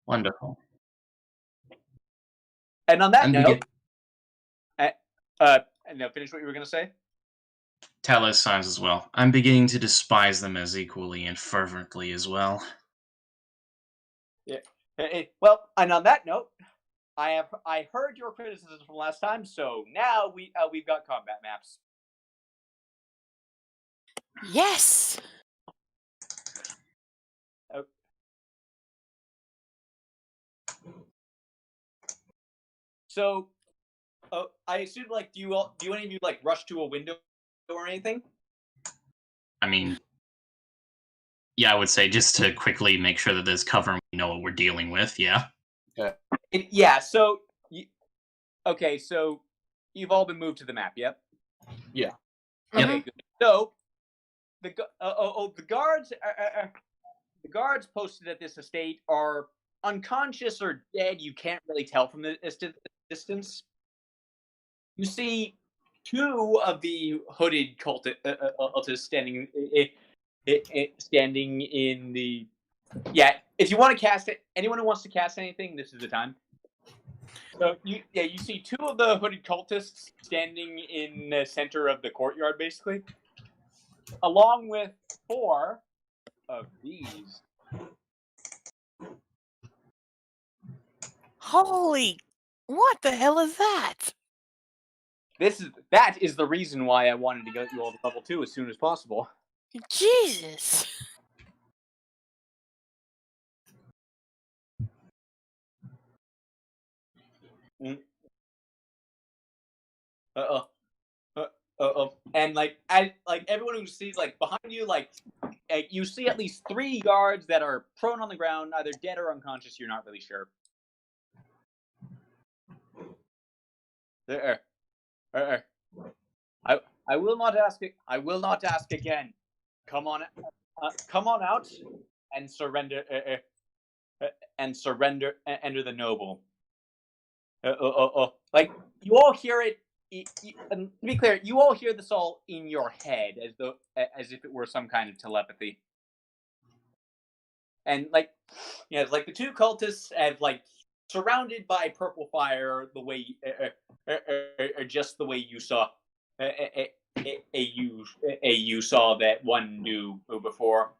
B: Wonderful.
A: And on that note, no, finish what you were going to say.
B: Talos signs as well. I'm beginning to despise them as equally and fervently as well.
A: Yeah. Well, and on that note, I heard your criticisms from last time, so now we've got combat maps.
C: Yes.
A: So, I assume, like, do any of you like rush to a window or anything?
B: I mean, yeah, I would say just to quickly make sure that there's cover and we know what we're dealing with. Yeah.
A: So, okay, so you've all been moved to the map. Yep.
D: Yeah.
A: Okay. Good. So the guards posted at this estate are unconscious or dead. You can't really tell from the distance. You see two of the hooded cultists standing in the. Yeah, if you want to cast it, anyone who wants to cast anything, this is the time. So you see two of the hooded cultists standing in the center of the courtyard, basically, along with four of these.
C: Holy, what the hell is that?
A: That is the reason why I wanted to get you all to level 2 as soon as possible.
C: Jesus.
A: And everyone who sees behind you, you see at least 3 guards that are prone on the ground, either dead or unconscious. You're not really sure. I will not ask it. I will not ask again. Come on out and surrender. Enter the noble. You all hear it. And to be clear, you all hear this all in your head, as if it were some kind of telepathy. And the two cultists have surrounded by purple fire, the way just the way you saw. You saw that one do before.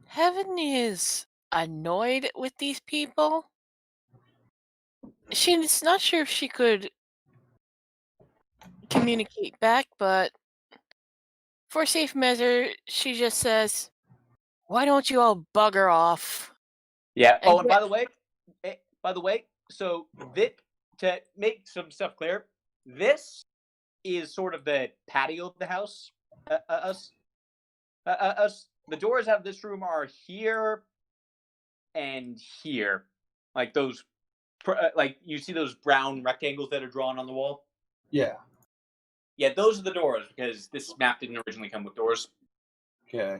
C: Heaven is annoyed with these people. She's not sure if she could communicate back, but for safe measure, she just says, "Why don't you all bugger off?"
A: Yeah. Oh, and by the way, so to make some stuff clear, this is sort of the patio of the house. The doors out of this room are here and here, like those. You see those brown rectangles that are drawn on the wall?
D: Yeah.
A: Yeah, those are the doors, because this map didn't originally come with doors.
D: Okay.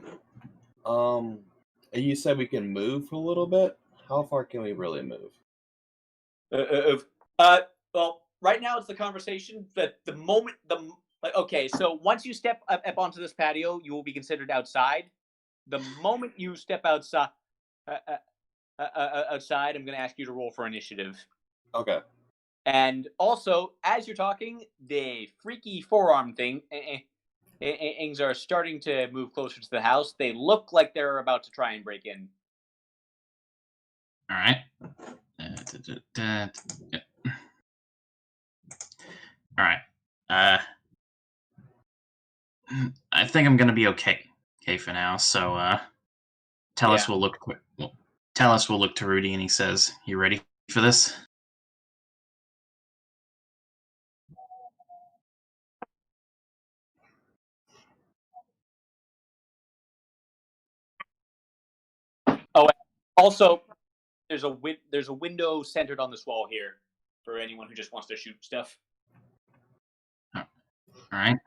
D: You said we can move a little bit? How far can we really move?
A: Well, right now it's the conversation that the moment okay, so once you step up onto this patio, you will be considered outside. The moment you step outside, I'm going to ask you to roll for initiative.
D: Okay.
A: And also, as you're talking, the freaky forearm things are starting to move closer to the house. They look like they're about to try and break in.
B: All right. All right. I think I'm gonna be okay for now. So, Tellus will look to Rudy, and he says, "You ready for this?"
A: Oh, also, there's a window centered on this wall here for anyone who just wants to shoot stuff.
B: All right.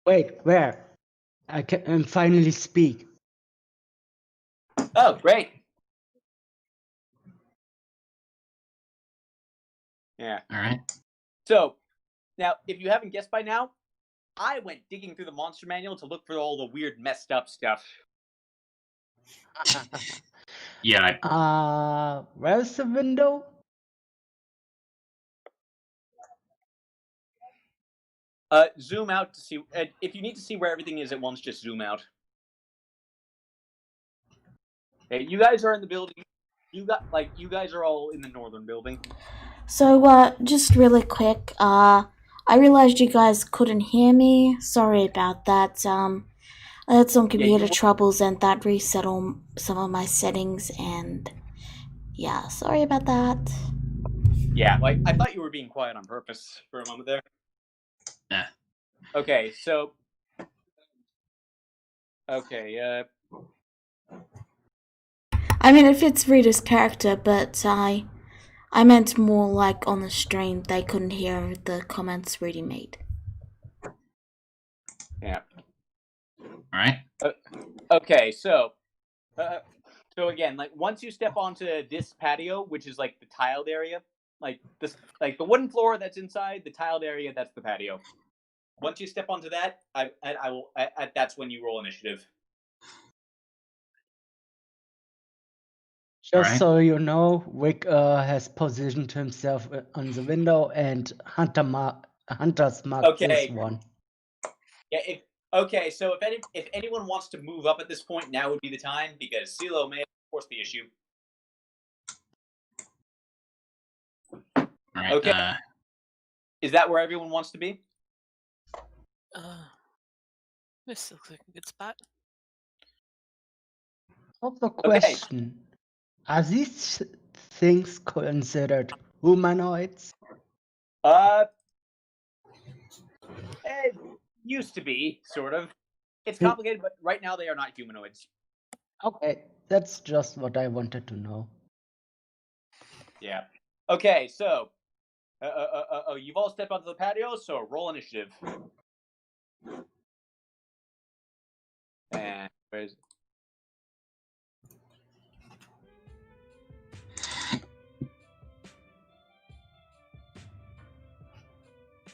E: Wait, where? I can finally speak.
A: Oh, great. Yeah.
B: All right.
A: So, now, if you haven't guessed by now, I went digging through the monster manual to look for all the weird, messed up stuff.
B: Yeah.
E: Where's the window?
A: Zoom out to see. If you need to see where everything is at once, just zoom out. Okay, you guys are in the building. You guys are all in the northern building.
F: So, just really quick, I realized you guys couldn't hear me. Sorry about that. I had some computer troubles and that reset some of my settings, and yeah, sorry about that.
A: Yeah, I thought you were being quiet on purpose for a moment there.
B: Yeah.
A: Okay, so Okay.
F: I mean, it fits Rita's character, but I meant more like on the stream. They couldn't hear the comments Rita made.
A: Yeah.
B: All right.
A: Okay. So again, like once you step onto this patio, which is like the tiled area, like this, like the wooden floor that's inside the tiled area, that's the patio. Once you step onto that, I will. That's when you roll initiative.
E: Just
B: Alright.
E: so you know, Rick has positioned himself on the window, and Hunter's marked this
A: Okay.
E: one.
A: Yeah. Okay. So if anyone wants to move up at this point, now would be the time because CeeLo may force the issue.
B: All right.
A: Okay. Is that where everyone wants to be?
C: This looks like a good spot.
E: Also, question: are these things considered humanoids?
A: It used to be sort of. It's complicated, but right now they are not humanoids.
E: Okay, that's just what I wanted to know.
A: Yeah. Okay. So, you've all stepped onto the patio. So roll initiative. And where's?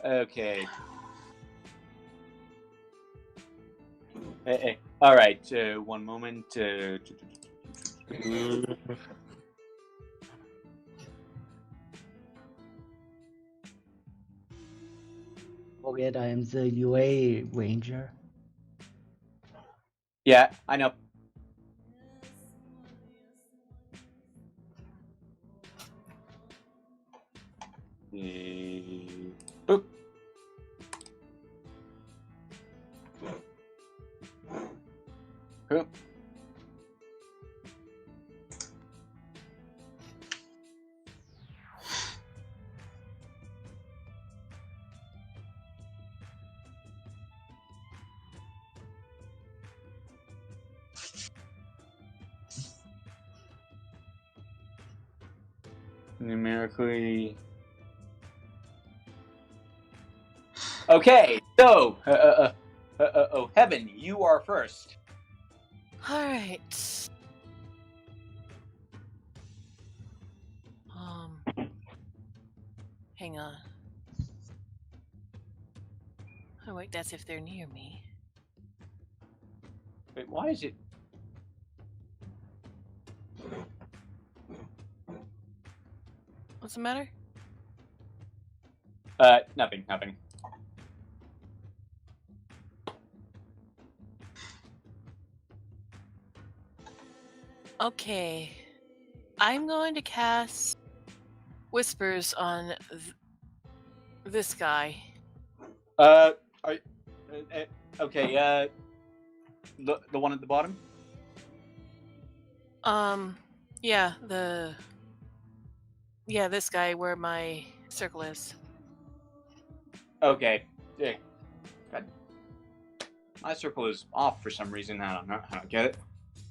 A: Okay. All right. One moment.
E: Forget I am the UA ranger.
A: Yeah, I know. Boop. Boop. Numerically. Okay, so Heaven, you are first.
C: All right. Hang on. Oh wait, that's if they're near me.
A: Wait, why is it?
C: What's the matter?
A: Nothing.
C: Okay. I'm going to cast Whispers on this guy.
A: Okay, the one at the bottom?
C: Yeah, this guy where my circle is.
A: Okay. Yeah. God. My circle is off for some reason. I don't get it.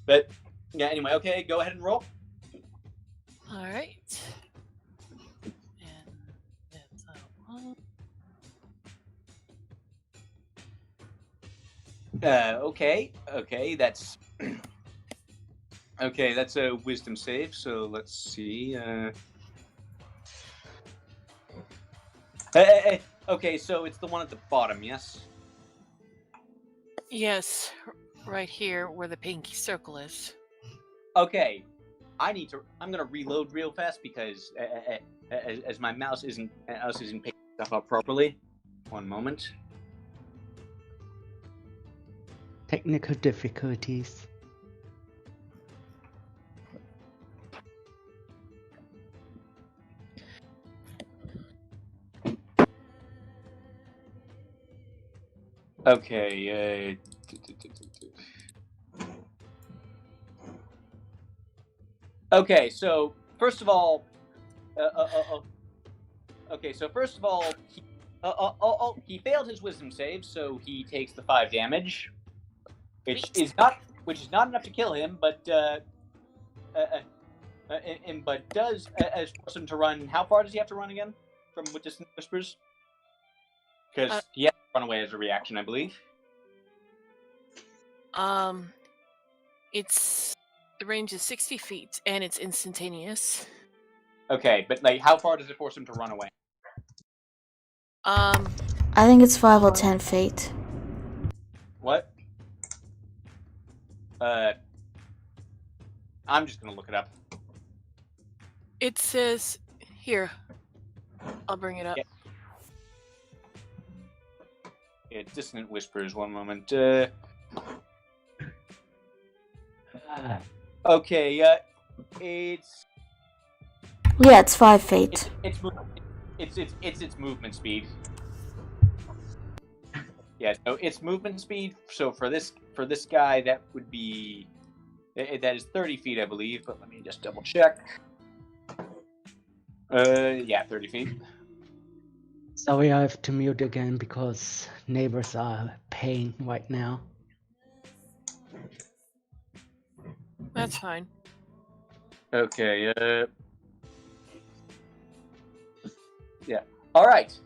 A: But, yeah, anyway, okay, go ahead and roll.
C: Alright. And that's one.
A: Okay, that's... Okay, that's a wisdom save, so let's see. Okay, so it's the one at the bottom, yes?
C: Yes, right here where the pinky circle is.
A: Okay, I'm gonna reload real fast because as my mouse isn't picking stuff up properly. One moment.
E: Technical difficulties.
A: Okay, okay, so first of all, he failed his wisdom save, so he takes the 5 damage. which is not enough to kill him, but does force him to run. How far does he have to run again from with Distant Whispers? Because he has to run away as a reaction, I believe.
C: It's the range is 60 feet and it's instantaneous.
A: Okay, but like, how far does it force him to run away?
F: I think it's 5 or 10 feet.
A: What? I'm just gonna look it up.
C: It says here. I'll bring it up.
A: Yeah, Dissonant Whispers. 1 moment. Okay. It's.
F: Yeah, it's 5 feet.
A: It's its movement speed. Yeah, so it's movement speed. So for this guy, that would be that is 30 feet, I believe. But let me just double check. Yeah, 30 feet.
E: Sorry, I have to mute again because neighbors are paying right now.
C: That's fine.
A: Okay. Yeah. All right.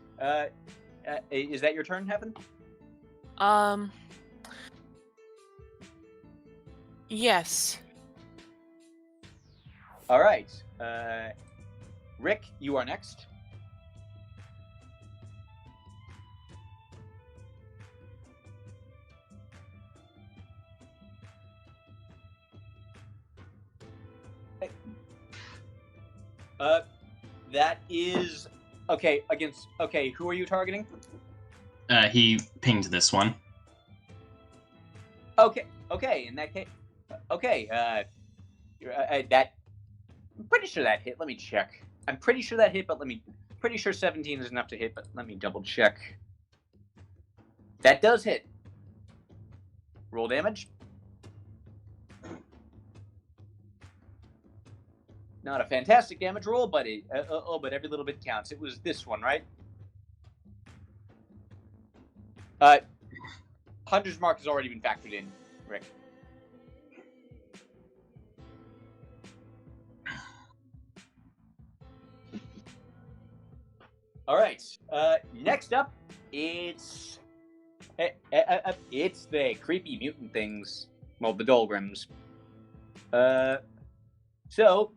A: Is that your turn, Heaven?
C: Yes.
A: All right. Rick, you are next. That is okay. Who are you targeting?
B: He pinged this one.
A: Okay. In that case, that. I'm pretty sure that hit. Let me check. I'm pretty sure that hit, but pretty sure 17 is enough to hit, but let me double check. That does hit. Roll damage. Not a fantastic damage roll, but but every little bit counts. It was this one, right? Hunter's Mark has already been factored in, Rick. All right. Next up, it's the creepy mutant things. Well, the Dolgrims. So.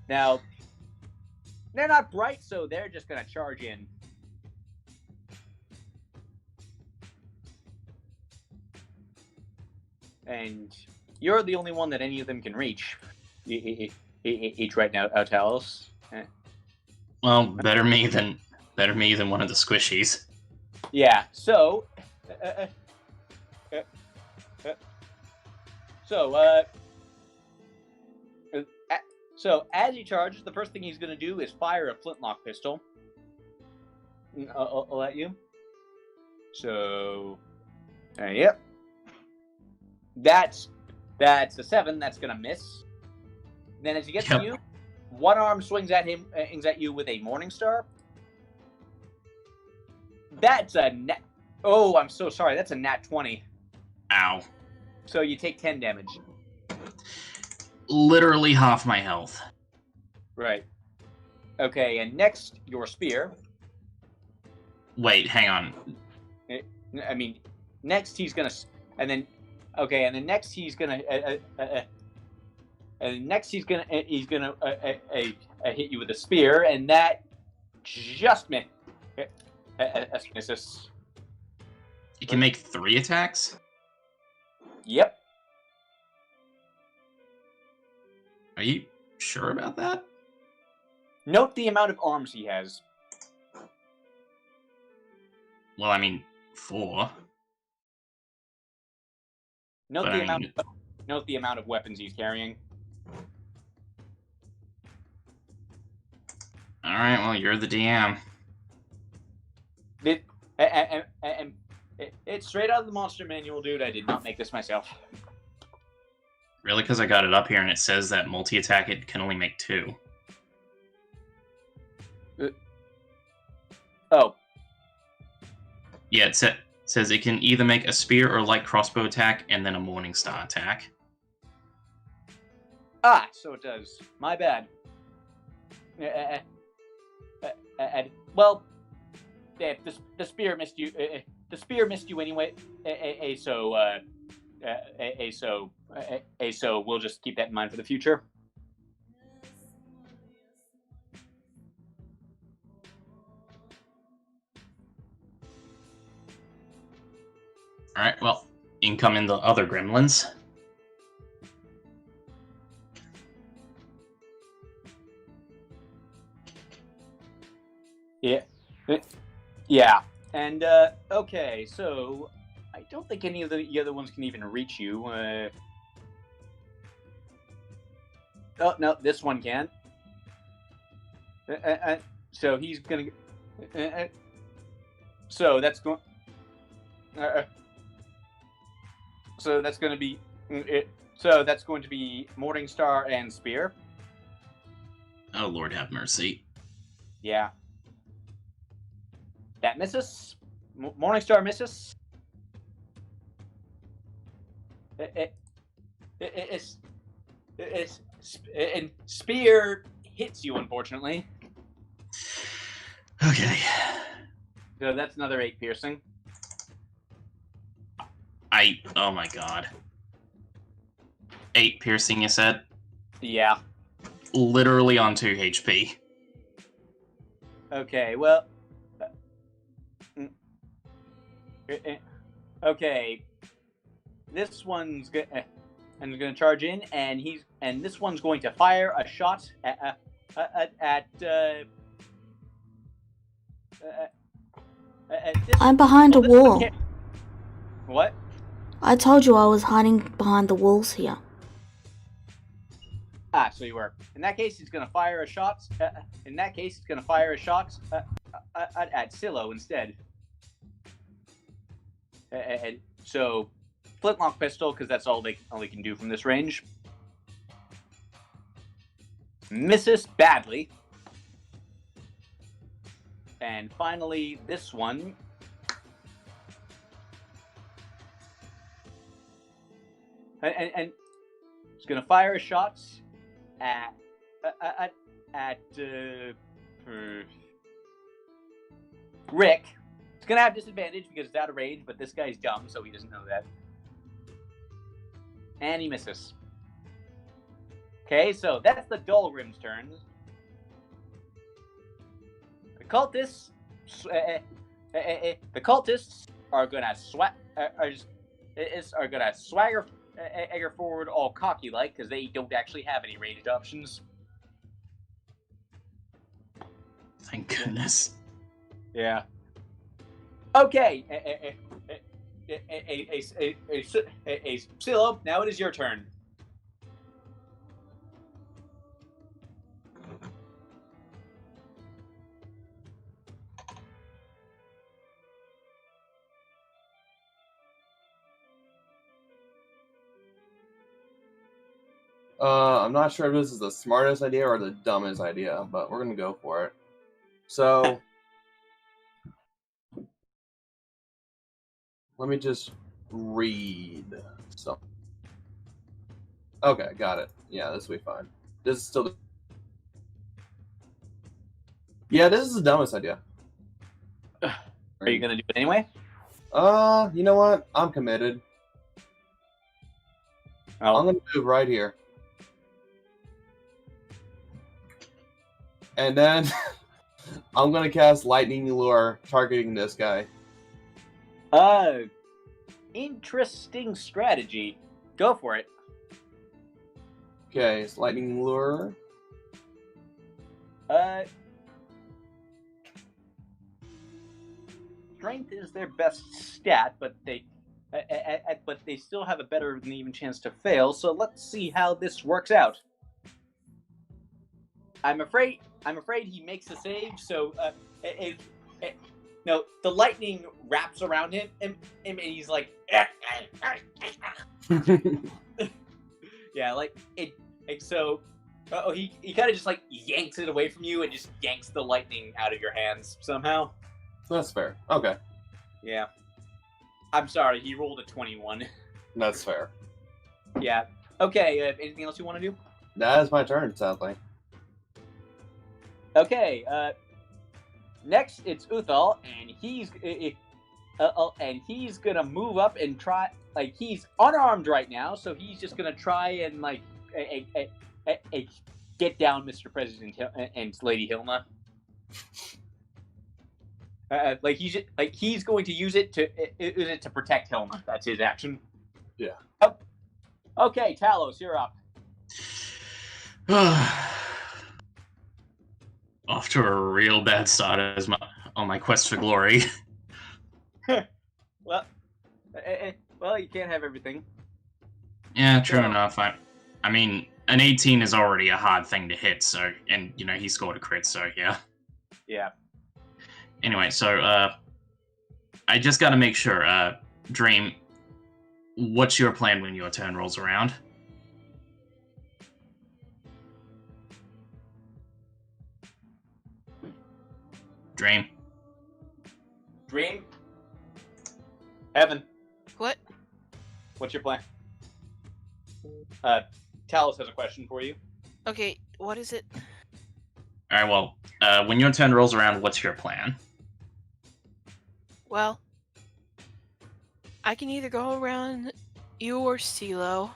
A: Now, they're not bright, so they're just gonna charge in. And you're the only one that any of them can reach. Each right now, Talos.
B: Well, better me than one of the squishies.
A: Yeah. So, So as he charges, the first thing he's going to do is fire a flintlock pistol. I'll let you. So, yep. That's a 7. That's going to miss. Then as he gets to you, one arm swings at you with a Morning Star. That's a nat. Oh, I'm so sorry. That's a nat 20.
B: Ow.
A: So you take 10 damage.
B: Literally half my health.
A: Right. Okay, and next, your spear.
B: Wait, hang on.
A: I mean, next he's gonna, and then next he's gonna, hit you with a spear, and that just misses.
B: You can make 3 attacks?
A: Yep.
B: Are you sure about that?
A: Note the amount of arms he has.
B: Well, I mean, 4.
A: Note the amount of weapons he's carrying.
B: Alright, well, you're the DM.
A: It's straight out of the monster manual, dude. I did not make this myself.
B: Really? Because I got it up here and it says that multi-attack it can only make 2.
A: Oh.
B: Yeah, it says it can either make a spear or light crossbow attack and then a morning star attack.
A: Ah, so it does. My bad. Well, the spear missed you. The spear missed you anyway. So we'll just keep that in mind for the future.
B: All right. Well, in come in the other gremlins.
A: Yeah. Yeah. And, okay, so I don't think any of the other ones can even reach you. Oh, no, this one can. So he's gonna... so that's going... so that's going to be... so that's going to be Morningstar and Spear.
B: Oh, Lord have mercy.
A: Yeah. That misses. Morningstar misses. And Spear hits you, unfortunately.
B: Okay.
A: So that's another 8 piercing.
B: Oh my god. 8 piercing, you said?
A: Yeah.
B: Literally on 2 HP.
A: Okay, well... okay. This one's gonna charge in, and this one's going to fire a shot at
F: I'm behind a wall.
A: What?
F: I told you I was hiding behind the walls here.
A: Ah, so you were. In that case, he's gonna fire a shot. At Silo instead. And so, flintlock pistol, because that's all they can do from this range. Misses badly. And finally, this one. And it's gonna fire a shot at Rick. It's gonna have disadvantage because it's out of range, but this guy's dumb, so he doesn't know that. And he misses. Okay, so that's the Dolgrim's turn. The cultists are gonna swagger forward all cocky like because they don't actually have any ranged options.
B: Thank goodness.
A: Yeah. Okay. Silo, now it is your turn.
D: I'm not sure if this is the smartest idea or the dumbest idea, but we're gonna go for it. So, let me just read something. Okay, got it. Yeah, this will be fine. This is still... Yeah, this is the dumbest idea.
A: Are you gonna do it anyway?
D: You know what? I'm committed.
A: Oh.
D: I'm gonna move right here. And then I'm gonna cast Lightning Lure targeting this guy.
A: Interesting strategy. Go for it.
D: Okay, it's Lightning Lure.
A: Strength is their best stat, but they still have a better than even chance to fail. So let's see how this works out. I'm afraid he makes a save. So no, the lightning wraps around him, and he's like, yeah, like it. So he kind of just like yanks it away from you and just yanks the lightning out of your hands somehow.
D: That's fair. Okay.
A: Yeah. I'm sorry, he rolled a 21.
D: That's fair.
A: Yeah. Okay, anything else you want to do?
D: That is my turn, sadly.
A: Okay, next it's Uthal, and he's gonna move up and try, like, he's unarmed right now, so he's just gonna try and, like, get down Mr. President and Lady Hilna. He's going to use it to protect Hilna. That's his action.
D: Yeah.
A: Oh. Okay, Talos, you're up.
B: Off to a real bad start on my quest for glory.
A: Well, you can't have everything.
B: Yeah, true enough. I mean, an 18 is already a hard thing to hit, so, and, you know, he scored a crit, so, yeah.
A: Yeah.
B: Anyway, so, I just gotta make sure, Dream, what's your plan when your turn rolls around? Dream.
A: Evan.
C: What?
A: What's your plan? Talos has a question for you.
C: Okay, what is it?
B: Alright, well, when your turn rolls around, what's your plan?
C: Well, I can either go around you or Silo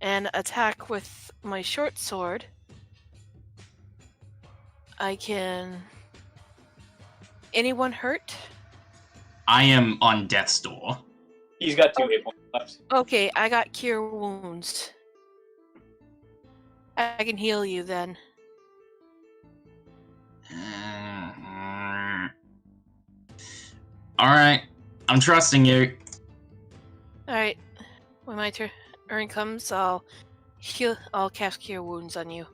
C: and attack with my short sword. I can... Anyone hurt?
B: I am on death's door.
A: He's got 2 hit points left.
C: Okay, I got cure wounds. I can heal you then.
B: Alright, I'm trusting you.
C: Alright, when my turn comes, I'll cast cure wounds on you.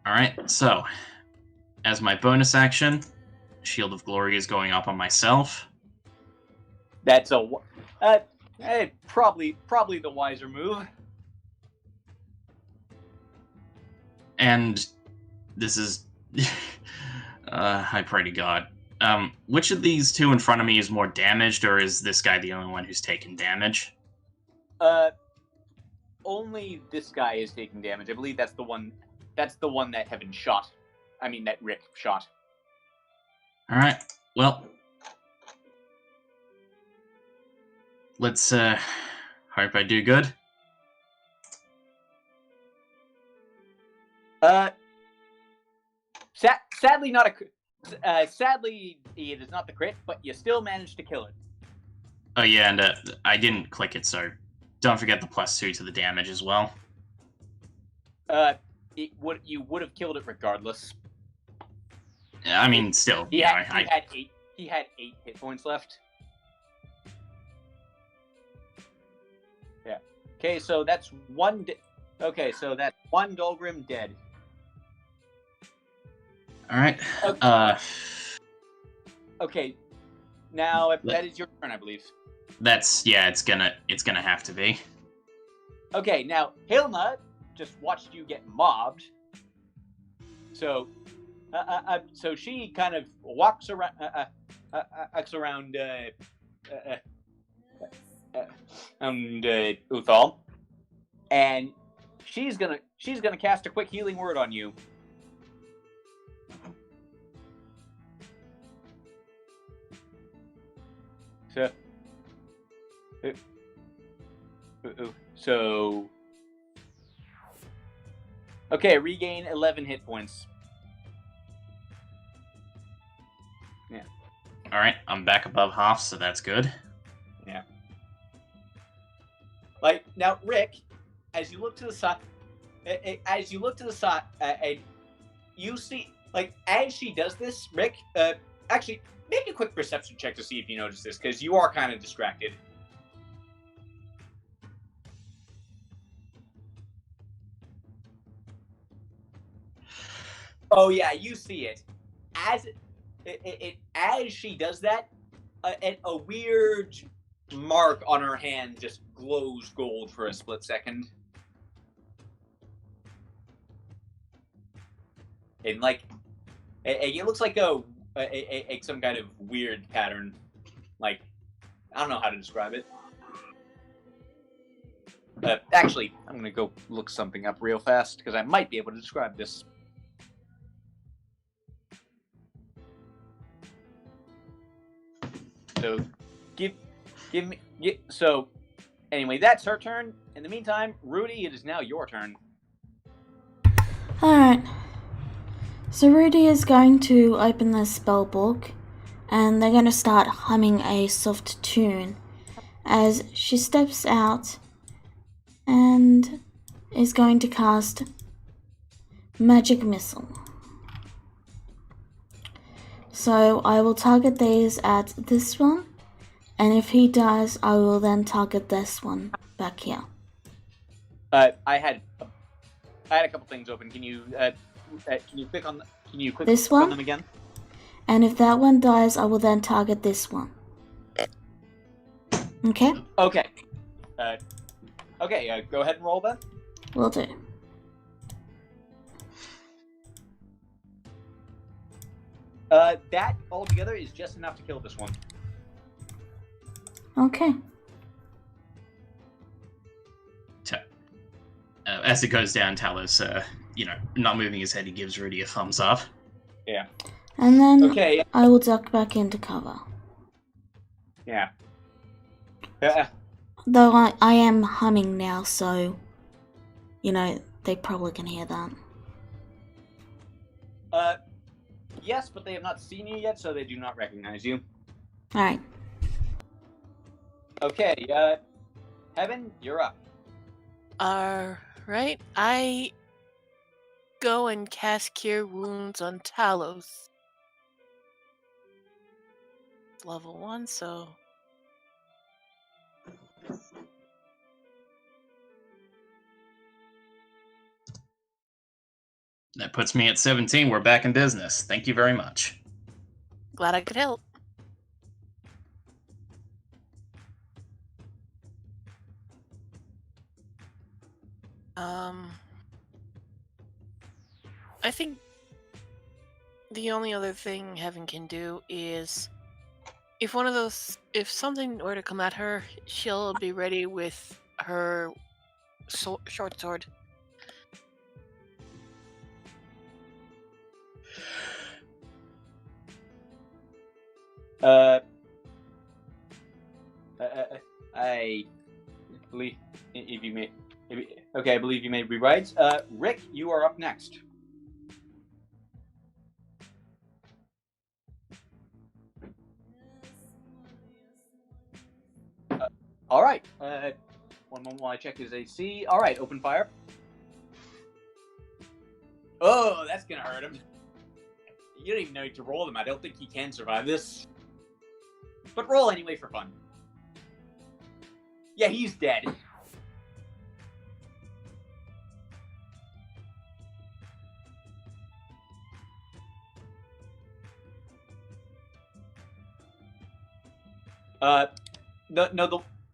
B: Alright, so, as my bonus action, Shield of Glory is going up on myself.
A: That's probably the wiser move.
B: And this is... I pray to God. Which of these two in front of me is more damaged, or is this guy the only one who's taken damage?
A: Only this guy is taking damage. I believe that's the one that Heaven shot. I mean, that Rick shot.
B: Alright, well... Let's, hope I do good.
A: Sadly not a... sadly, it is not the crit, but you still managed to kill it.
B: Oh yeah, and I didn't click it, so don't forget the +2 to the damage as well.
A: You would have killed it regardless.
B: I mean, still,
A: He had 8 hit points left. Yeah. Okay, so that's one. Okay, so that's one Dolgrim dead.
B: All right.
A: Okay. Okay. Now that is your turn, I believe.
B: That's it's gonna have to be.
A: Okay, now Hilna just watched you get mobbed. So, so she kind of walks around, Uthal, and she's gonna cast a quick healing word on you. So, okay, regain 11 hit points. Yeah.
B: All right, I'm back above half, so that's good.
A: Yeah. Like now, Rick, as you look to the side, and you see, like, as she does this, Rick, actually, make a quick perception check to see if you notice this, because you are kind of distracted. Oh yeah, you see it. As she does that, a weird mark on her hand just glows gold for a split second. in like it looks like some kind of weird pattern. Like, I don't know how to describe it. Actually, I'm gonna go look something up real fast because I might be able to describe this. So, give me. So, anyway, that's her turn. In the meantime, Rudy, it is now your turn.
F: Alright. So Rudy is going to open the spell book, and they're going to start humming a soft tune as she steps out and is going to cast Magic Missile. So I will target these at this one, and if he dies, I will then target this one back here.
A: I had a couple things open. Can you click on
F: This
A: click on
F: one?
A: them again?
F: And if that one dies, I will then target this one. Okay?
A: Okay. Go ahead and roll then.
F: Will do.
A: That altogether is just enough to kill this one.
F: Okay.
B: As it goes down, Talos, not moving his head, he gives Rudy a thumbs up.
A: Yeah.
F: And then
A: Okay.
F: I will duck back into cover.
A: Yeah.
F: Though I am humming now, so, they probably can hear that.
A: Yes, but they have not seen you yet, so they do not recognize you.
F: Alright.
A: Okay, Heaven, you're up.
C: Alright, I go and cast Cure Wounds on Talos. Level 1, so...
B: That puts me at 17. We're back in business. Thank you very much.
C: Glad I could help. I think the only other thing Heaven can do is if something were to come at her, she'll be ready with her short sword.
A: I believe I believe you may be right. Rick, you are up next. All right. One moment while I check his AC. All right, open fire. Oh, that's gonna hurt him. You don't even need to roll them. I don't think he can survive this. But roll anyway for fun. Yeah, he's dead.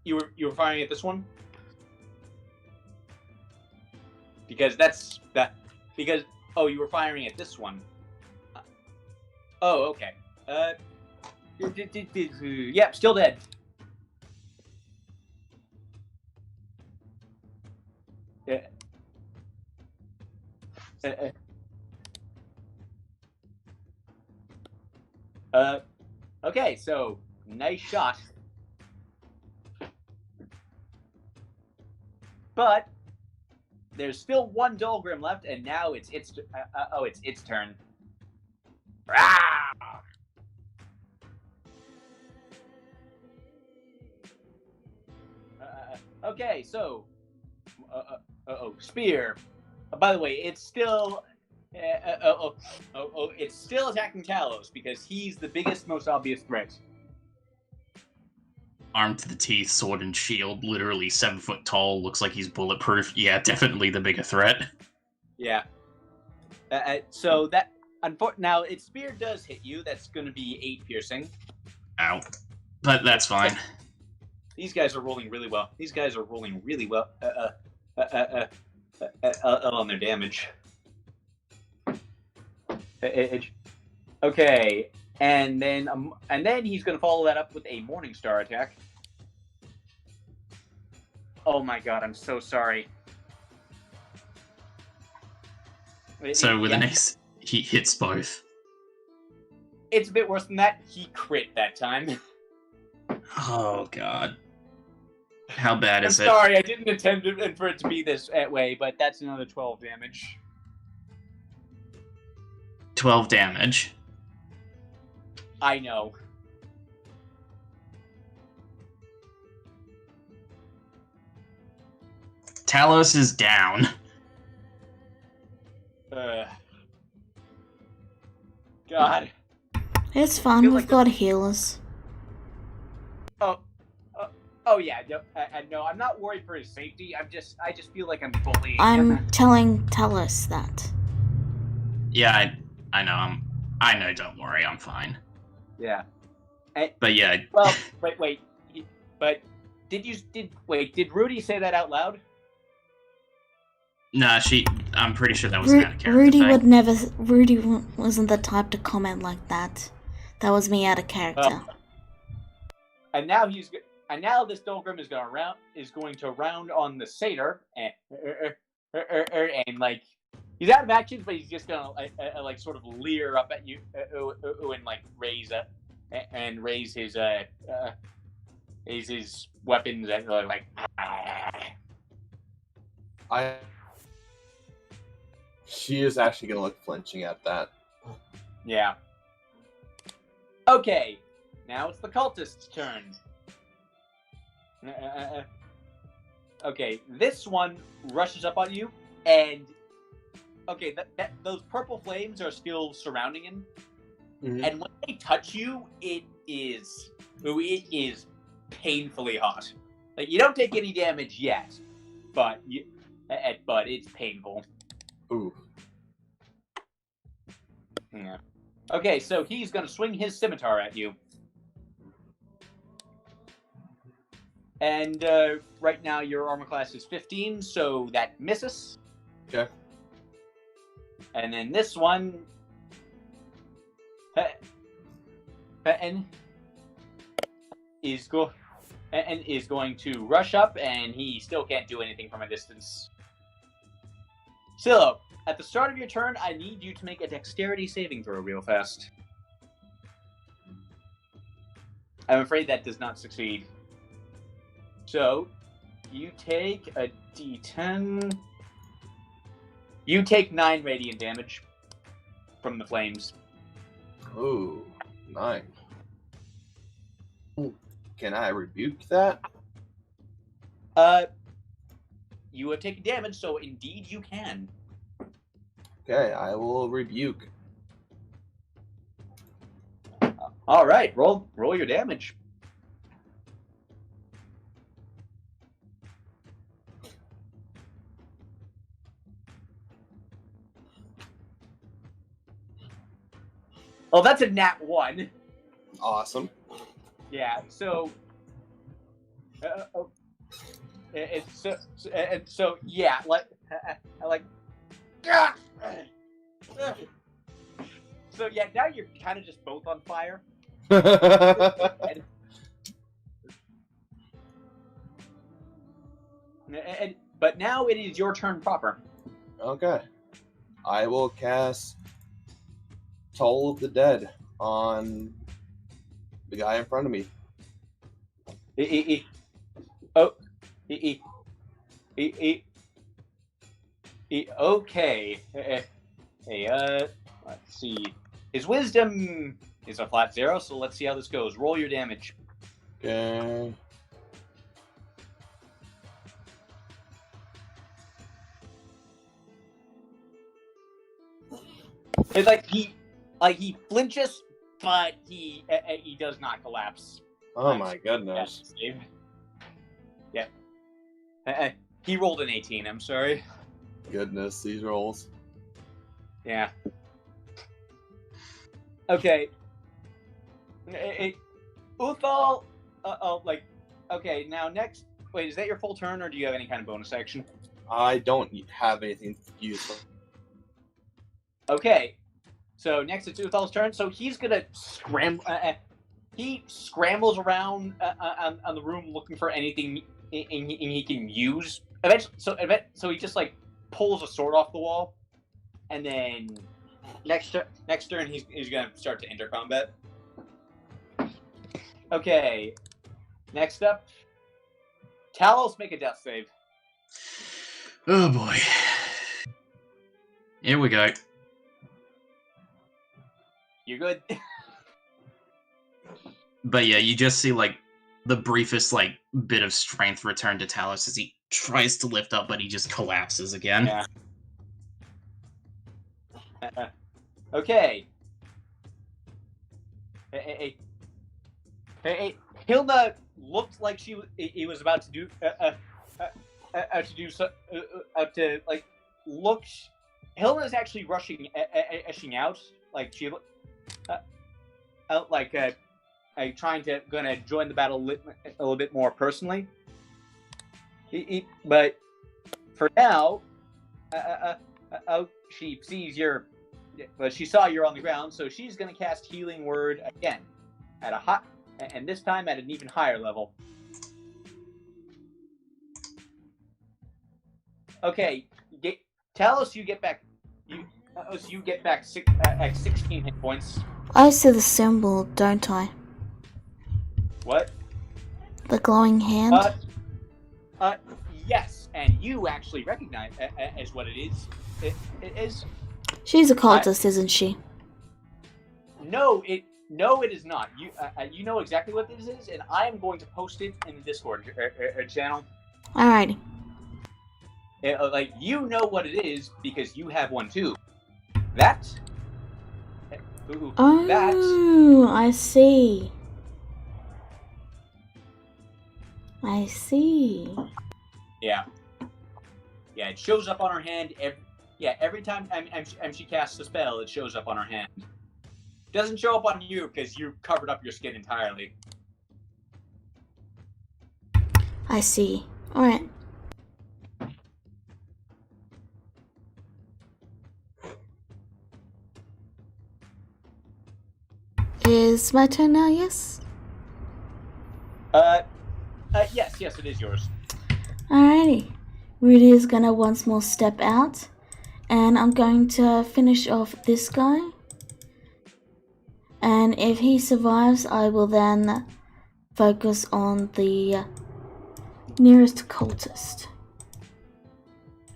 A: You were firing at this one? Because you were firing at this one. Oh, okay. Yep, still dead. Okay, so nice shot. But there's still one Dolgrim left, and now it's its turn. Okay, so spear. By the way, it's still it's still attacking Talos because he's the biggest, most obvious threat.
B: Armed to the teeth, sword and shield, literally 7 foot tall, looks like he's bulletproof. Yeah, definitely the bigger threat.
A: Yeah. So that now its spear does hit you. That's going to be 8 piercing.
B: Ow. But that's fine.
A: These guys are rolling really well. On their damage. Okay, and then he's going to follow that up with a Morningstar attack. Oh my god, I'm so sorry.
B: So with an ace, he hits both.
A: It's a bit worse than that. He crit that time.
B: Oh god. How bad
A: I'm
B: is it?
A: sorry, I didn't intend for it to be this way, but that's another 12 damage.
B: 12 damage.
A: I know.
B: Talos is down.
A: God.
F: It's fine,
A: Feel
F: we've
A: like
F: got healers.
A: Oh yeah, no, I'm not worried for his safety. I just feel like I'm bullying him.
F: I'm telling Talos that.
B: Yeah, I know. I know. Don't worry, I'm fine.
A: Yeah.
B: But yeah.
A: Well, wait. But did Rudy say that out loud?
B: Nah, I'm pretty sure that was kind of character
F: Rudy
B: thing.
F: would never. Rudy wasn't the type to comment like that. That was me out of character.
A: And now this Dolgrim is going to round on the satyr and like he's out of actions, but he's just gonna like sort of leer up at you and like raise his weapons and like.
D: She is actually gonna look flinching at that.
A: Yeah. Okay, now it's the cultist's turn. Okay, this one rushes up on you, and okay, those purple flames are still surrounding him, and when they touch you, it is painfully hot. Like you don't take any damage yet, but it's painful.
D: Ooh.
A: Yeah. Okay, so he's gonna swing his scimitar at you. And right now your armor class is 15, so that misses.
D: Okay.
A: And then this one is going to rush up, and he still can't do anything from a distance. Silo, at the start of your turn, I need you to make a dexterity saving throw real fast. I'm afraid that does not succeed. So, you take a d10. You take 9 radiant damage from the flames.
D: Ooh, 9. Can I rebuke that?
A: You have taken damage, so indeed you can.
D: Okay, I will rebuke.
A: All right, roll your damage. Oh, that's a nat 1.
D: Awesome.
A: Yeah. So. So yeah, like. So yeah, now you're kind of just both on fire. But now it is your turn proper.
D: Okay. I will cast Toll of the Dead on the guy in front of me.
A: Okay. Let's see. His wisdom is a flat 0, so let's see how this goes. Roll your damage.
D: Okay.
A: It's like he flinches, but he does not collapse.
D: Oh my goodness.
A: Yeah. He rolled an 18. I'm sorry.
D: Goodness, these rolls.
A: Yeah. Okay. Uthal. Okay. Now next. Wait, is that your full turn, or do you have any kind of bonus action?
D: I don't have anything useful.
A: Okay. So next it's Uthal's turn. So he's gonna scramble. He scrambles around on the room looking for anything he can use. Eventually, so he just like pulls a sword off the wall, and then next turn he's gonna start to enter combat. Okay, next up, Talos, make a death save.
B: Oh boy. Here we go.
A: You're good.
B: But yeah, you just see like the briefest like bit of strength return to Talos as he tries to lift up, but he just collapses again.
A: Yeah. Okay. Hey. Hilda looked like he was about to do look. Hilda's actually rushing out, like she out like trying to gonna join the battle a little bit more personally. But for now, she sees she saw you're on the ground, so she's gonna cast Healing Word again at a hot, and this time at an even higher level. Okay, Talos, you get back. You get back 16 hit points.
F: I see the symbol, don't I?
A: What?
F: The glowing hand?
A: Yes, and you actually recognize as what it is. It is.
F: She's a cultist, isn't she?
A: No, it is not. You know exactly what this is, and I am going to post it in the Discord channel.
F: Alrighty.
A: Like, you know what it is because you have one too. That.
F: Oh, I see. I see.
A: Yeah. Yeah, it shows up on her hand. Every time she casts a spell, it shows up on her hand. It doesn't show up on you because you covered up your skin entirely.
F: I see. Alright. Is my turn now, yes?
A: Yes, it is yours.
F: Alrighty. Rudy is gonna once more step out, and I'm going to finish off this guy. And if he survives, I will then focus on the nearest cultist.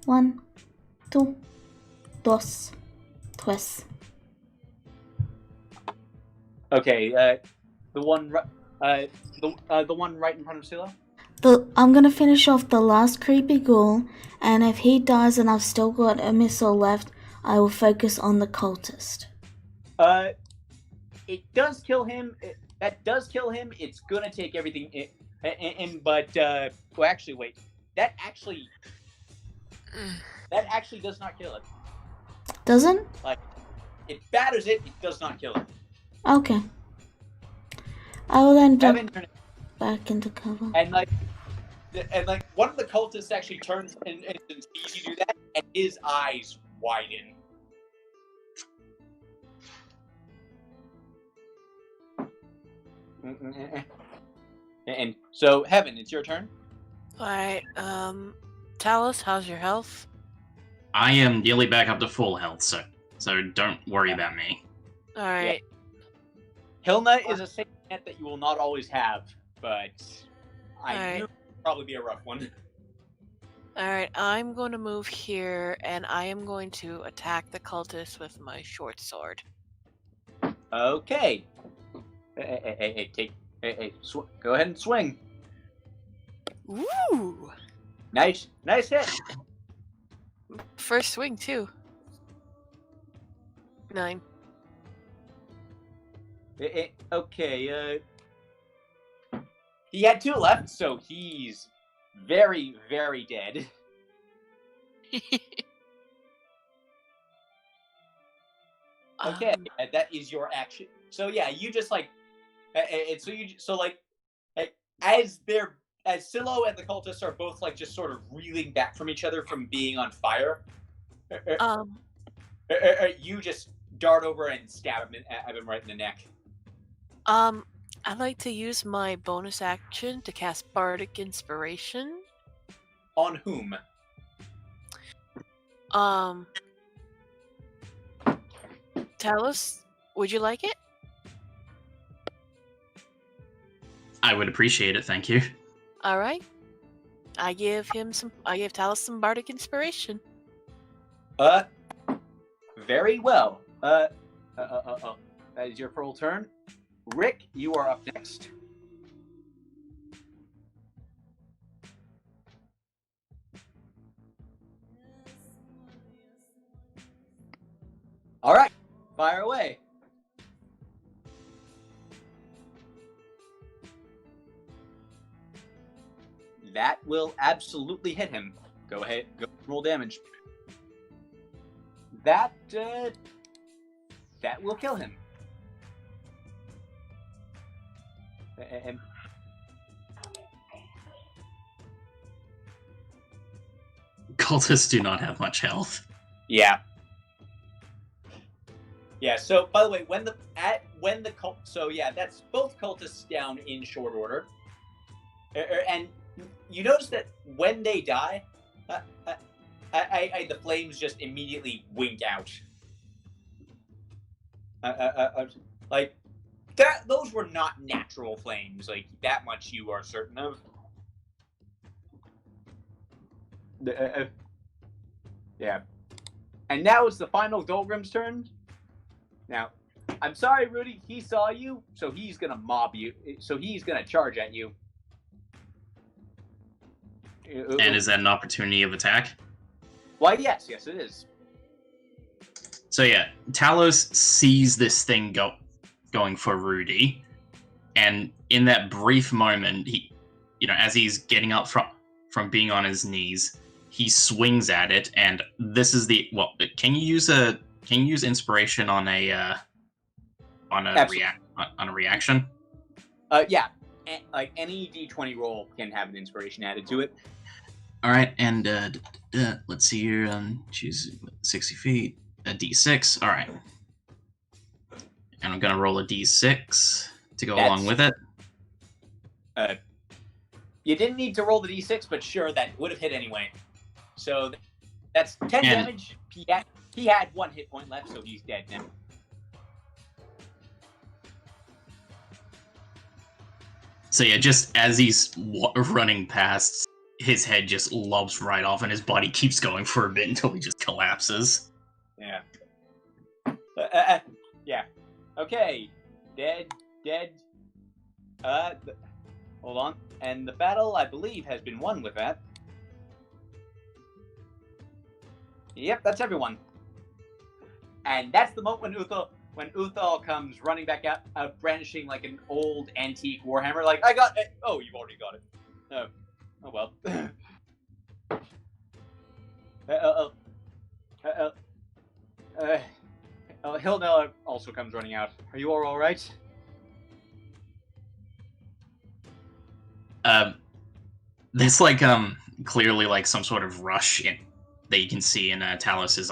F: 1, 2, 3.
A: Okay, the one right in front of Silo.
F: I'm gonna finish off the last creepy ghoul, and if he dies and I've still got a missile left, I will focus on the cultist.
A: It does kill him. That does kill him. It's gonna take everything. But well, actually, wait. That actually does not kill it.
F: Doesn't?
A: Like, it batters it. It does not kill it.
F: Okay. I will then jump
A: Evan,
F: back into cover.
A: And like one of the cultists actually turns and sees you do that, and his eyes widen. And so, Heaven, it's your turn.
C: Alright, Talos, how's your health?
B: I am nearly back up to full health, so don't worry about me.
C: Alright.
A: Hilna is a safe net that you will not always have, but I knew it would probably be a rough one.
C: Alright, I'm going to move here, and I am going to attack the cultist with my short sword.
A: Okay. Go ahead and swing.
C: Woo!
A: Nice hit.
C: First swing, too. 9.
A: Okay, he had 2 left, so he's very, very dead. Okay, that is your action. So yeah, you just like, as Silo and the cultists are both like just sort of reeling back from each other from being on fire. You just dart over and stab him at him right in the neck.
C: I'd like to use my bonus action to cast Bardic Inspiration.
A: On whom?
C: Talos, would you like it?
B: I would appreciate it, thank you.
C: All right. I give Talos some Bardic Inspiration.
A: Very well. That is your full turn. Rick, you are up next. All right, fire away. That will absolutely hit him. Go ahead, go roll damage. That will kill him. And
B: Cultists do not have much health.
A: yeah. Yeah, so by the way, that's both cultists down in short order. And you notice that when they die, the flames just immediately wink out. Like that, those were not natural flames. Like that much you are certain of. Yeah. And now it's the final Dolgrim's turn. Now, I'm sorry, Rudy. He saw you, so he's gonna mob you. So he's gonna charge at you.
B: And is that an opportunity of attack?
A: Why, yes, it is.
B: So yeah, Talos sees this thing going for Rudy, and in that brief moment, he, as he's getting up from being on his knees, he swings at it, and this is can you use inspiration on a reaction?
A: Yeah. Like any D20 roll can have an inspiration added to it.
B: All right, and let's see here. Choose 60 feet. A D6. All right, and I'm gonna roll a D6 to go along with it.
A: You didn't need to roll the D6, but sure, that would have hit anyway. So that's 10 damage. He had 1 hit point left, so he's dead now.
B: So yeah, just as he's running past, his head just lobs right off, and his body keeps going for a bit until he just collapses.
A: Yeah. Yeah. Okay. Dead. Hold on. And the battle, I believe, has been won with that. Yep, that's everyone. And that's the moment when Uthal comes running back out brandishing like an old antique warhammer. Like, I got it. Oh, you've already got it. Oh well. Hilda also comes running out. Are you all right?
B: There's clearly like some sort of rush that you can see in Talos's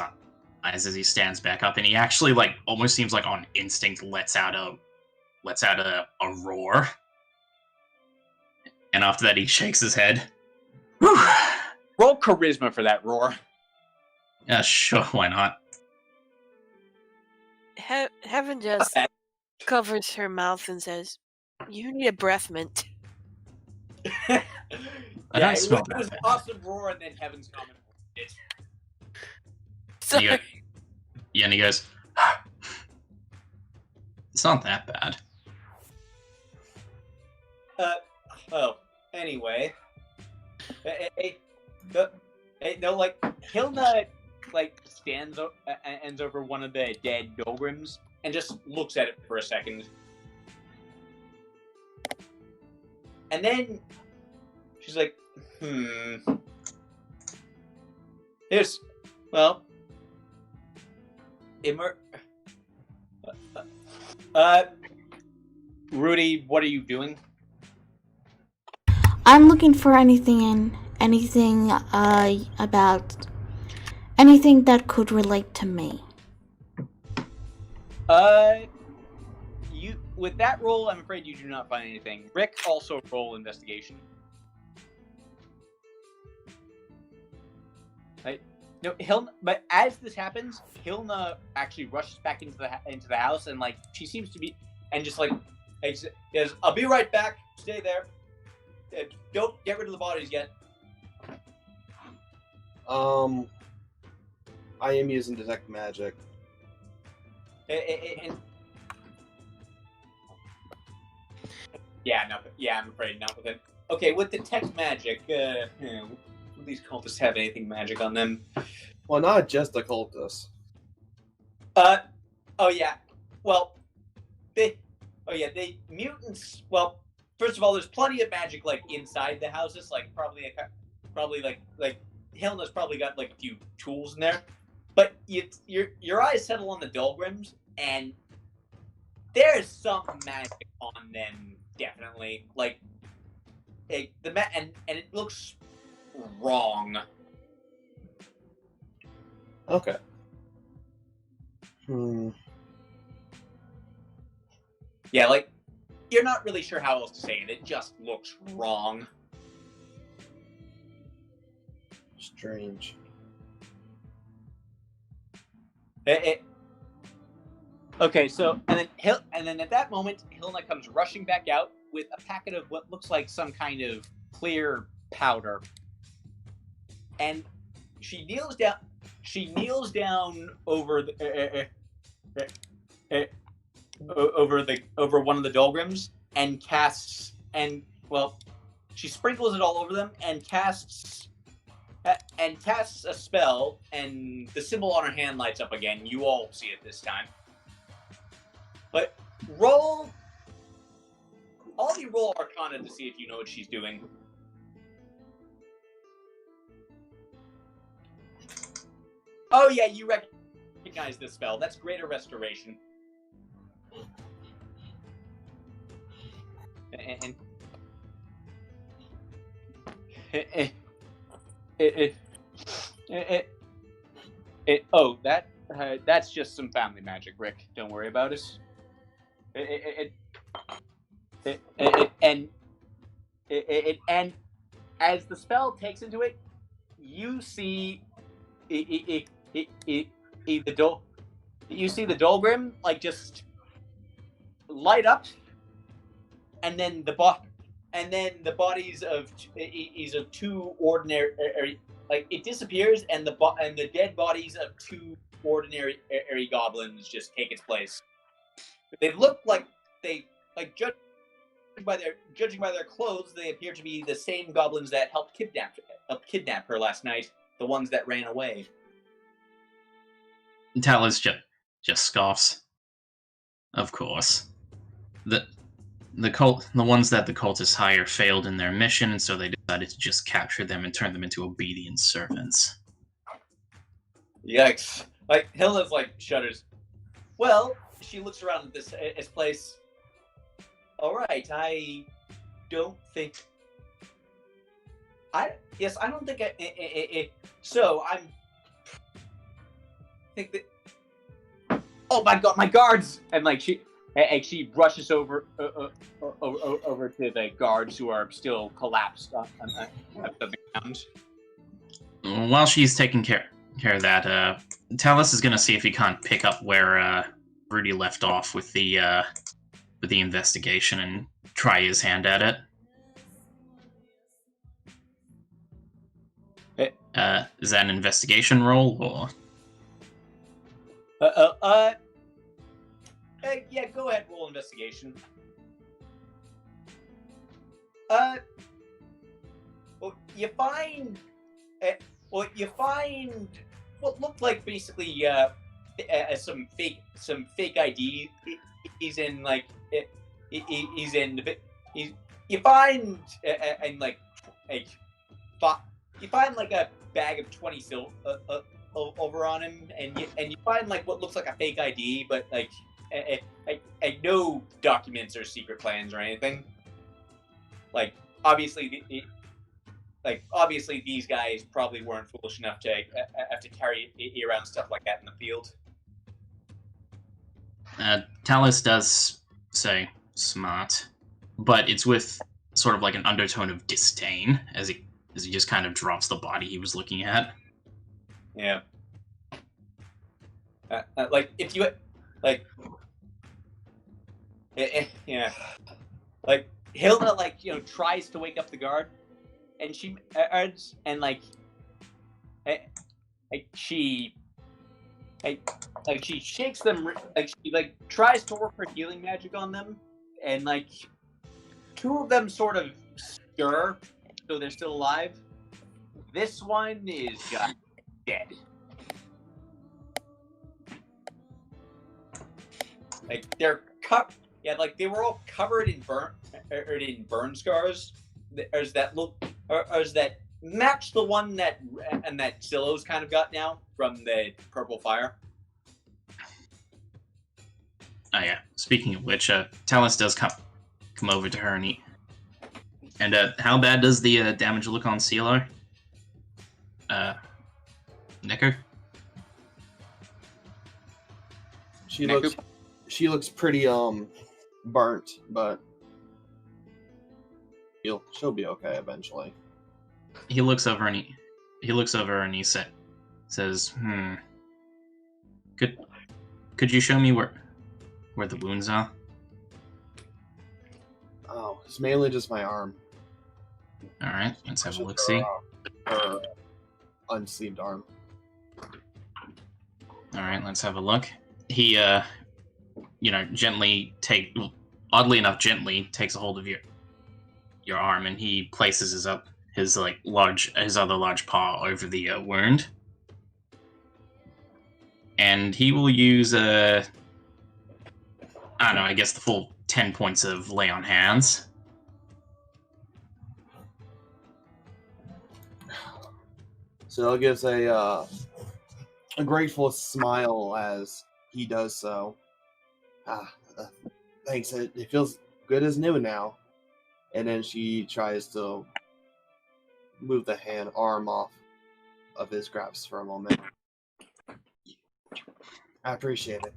B: eyes as he stands back up, and he actually almost seems like on instinct lets out a roar, and after that he shakes his head. Whew.
A: Roll charisma for that roar.
B: Yeah, sure, why not?
C: Heaven just covers her mouth and says, "You need a breath mint."
B: I don't smell
A: it was an awesome roar, and then Heaven's comment.
C: Sorry.
B: And he goes, "It's not that bad."
A: Anyway. Hilda, stands over one of the dead Dolgrims and just looks at it for a second. And then she's like, Rudy, what are you doing?
F: I'm looking for anything about anything that could relate to me.
A: You with that roll, I'm afraid you do not find anything. Rick, also roll investigation. Right. No, but as this happens, Hilna actually rushes back into the house, and like she seems to be, and just like says, "I'll be right back. Stay there. Don't get rid of the bodies yet."
D: I am using detect magic.
A: And yeah, nothing. Yeah, I'm afraid not with it. Okay, with detect magic, will these cultists have anything magic on them?
D: Well, not just the cultists.
A: Oh yeah. Well, they mutants. Well, first of all, there's plenty of magic like inside the houses. Like probably like Hilna's probably got like a few tools in there. But your eyes settle on the Dolgrims, and there's some magic on them, definitely. Like, and it looks wrong.
D: Okay.
A: Yeah, like you're not really sure how else to say it. It just looks wrong.
D: Strange.
A: Okay, so and then at that moment, Hilna comes rushing back out with a packet of what looks like some kind of clear powder, and she kneels down. She kneels down over over one of the Dolgrims and casts she sprinkles it all over them and casts a spell, and the symbol on her hand lights up again. You all see it this time. But roll Arcana to see if you know what she's doing. Oh yeah, you recognize this spell. That's Greater Restoration. That's just some family magic, Rick. Don't worry about it. And as the spell takes into it, you see the Dolgrim like just light up, and then the bodies of two ordinary like it disappears, and the dead bodies of two ordinary goblins just take its place. They look like judging by their clothes, they appear to be the same goblins that helped kidnap her last night. The ones that ran away.
B: Talus just scoffs. Of course. The ones that the cultists hire failed in their mission, and so they decided to just capture them and turn them into obedient servants.
A: Yikes. Like, Hilda's like shudders. Well, she looks around at this place. Alright, I don't think so I think that. Oh my god, my guards! And like she rushes over to the guards who are still collapsed on the ground.
B: While she's taking care of that, Talus is gonna see if he can't pick up where Rudy left off with the investigation and try his hand at it. Is that an investigation roll, or?
A: Yeah, go ahead, roll investigation. You find what looked like basically some fake ID. You find like a bag of 20 over on him, and you find like what looks like a fake ID, but like no documents or secret plans or anything. Like obviously these guys probably weren't foolish enough to have to carry around stuff like that in the field.
B: Talus does say smart, but it's with sort of like an undertone of disdain as he just kind of drops the body he was looking at.
A: Yeah. Like if you like, yeah, like Hilda tries to wake up the guard, and she she shakes them, she tries to work her healing magic on them, and two of them sort of stir, so they're still alive. This one is dead. They're they were all covered in burn scars. That match the one that Silo's kind of got now from the purple fire.
B: Oh yeah. Speaking of which, Talus does come over to her and how bad does the damage look on Silo? Neko?
D: She looks pretty burnt, but she'll be okay eventually.
B: He looks over and he says, Could you show me where the wounds are?
D: Oh, it's mainly just my arm.
B: All right, let's have a look. See,
D: her unsleeved arm.
B: All right, let's have a look. He, oddly enough, gently takes a hold of your arm, and he places his other large paw over the wound, and he will use I don't know, I guess the full 10 points of lay on hands.
D: So he gives a grateful smile as he does so. Thanks. It feels good as new now. And then she tries to move the arm off of his grasp for a moment. I appreciate it.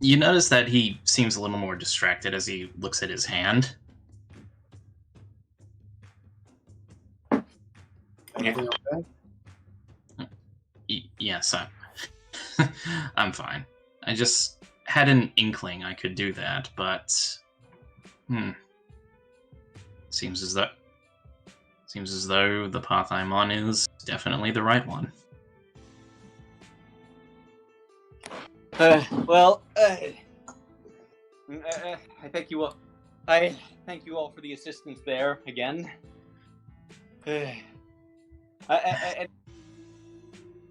B: You notice that he seems a little more distracted as he looks at his hand.
D: Anything okay?
B: Yes, I'm fine. I just had an inkling I could do that, but seems as though the path I'm on is definitely the right one.
A: I thank you all. I thank you all for the assistance there again.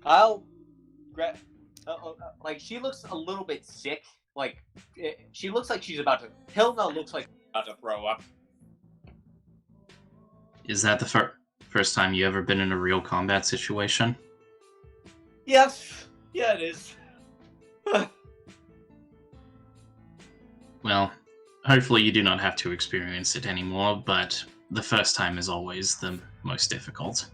A: I'll grab. She looks a little bit sick. She looks like she's about to. Hilda looks like she's about to throw up.
B: Is that the first time you ever been in a real combat situation?
A: Yes. Yeah, it is.
B: Well, hopefully you do not have to experience it anymore, but the first time is always the most difficult.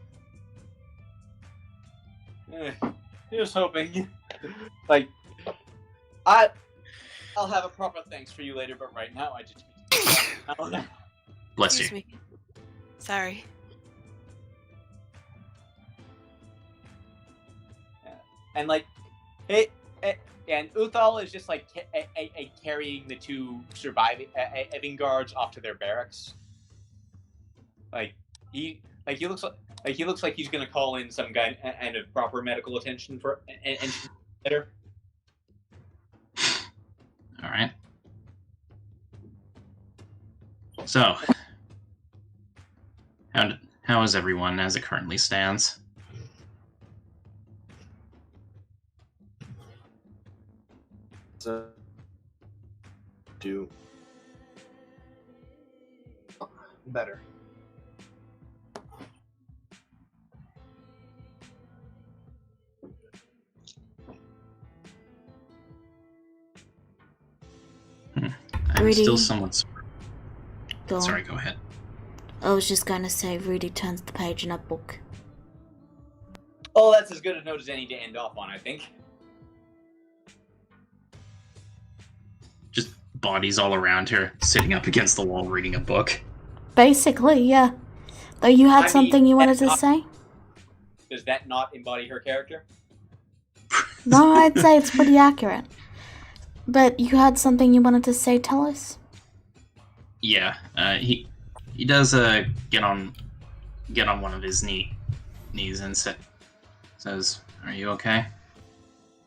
A: Just hoping. I'll have a proper thanks for you later, but right now I just
B: Bless
C: Excuse
B: you.
C: me. Sorry.
A: And and Uthal is just carrying the two surviving guards off to their barracks. He looks like he's gonna call in some kind of proper medical attention for and later.
B: All right. So, how is everyone as it currently stands?
D: So, do better.
B: I'm
F: Rudy.
B: still somewhat.
F: Go on.
B: Sorry, go ahead.
F: I was just gonna say, Rudy turns the page in a book.
A: Oh, that's as good a note as any to end off on, I think.
B: bodies all around her, sitting up against the wall reading a book.
F: Basically, yeah. Though you had
A: I
F: something
A: mean,
F: you wanted to
A: that's
F: say?
A: Does that not embody her character?
F: No, I'd say it's pretty accurate. But you had something you wanted to say, tell us?
B: Yeah, he does get on one of his knees and says, "Are you okay?"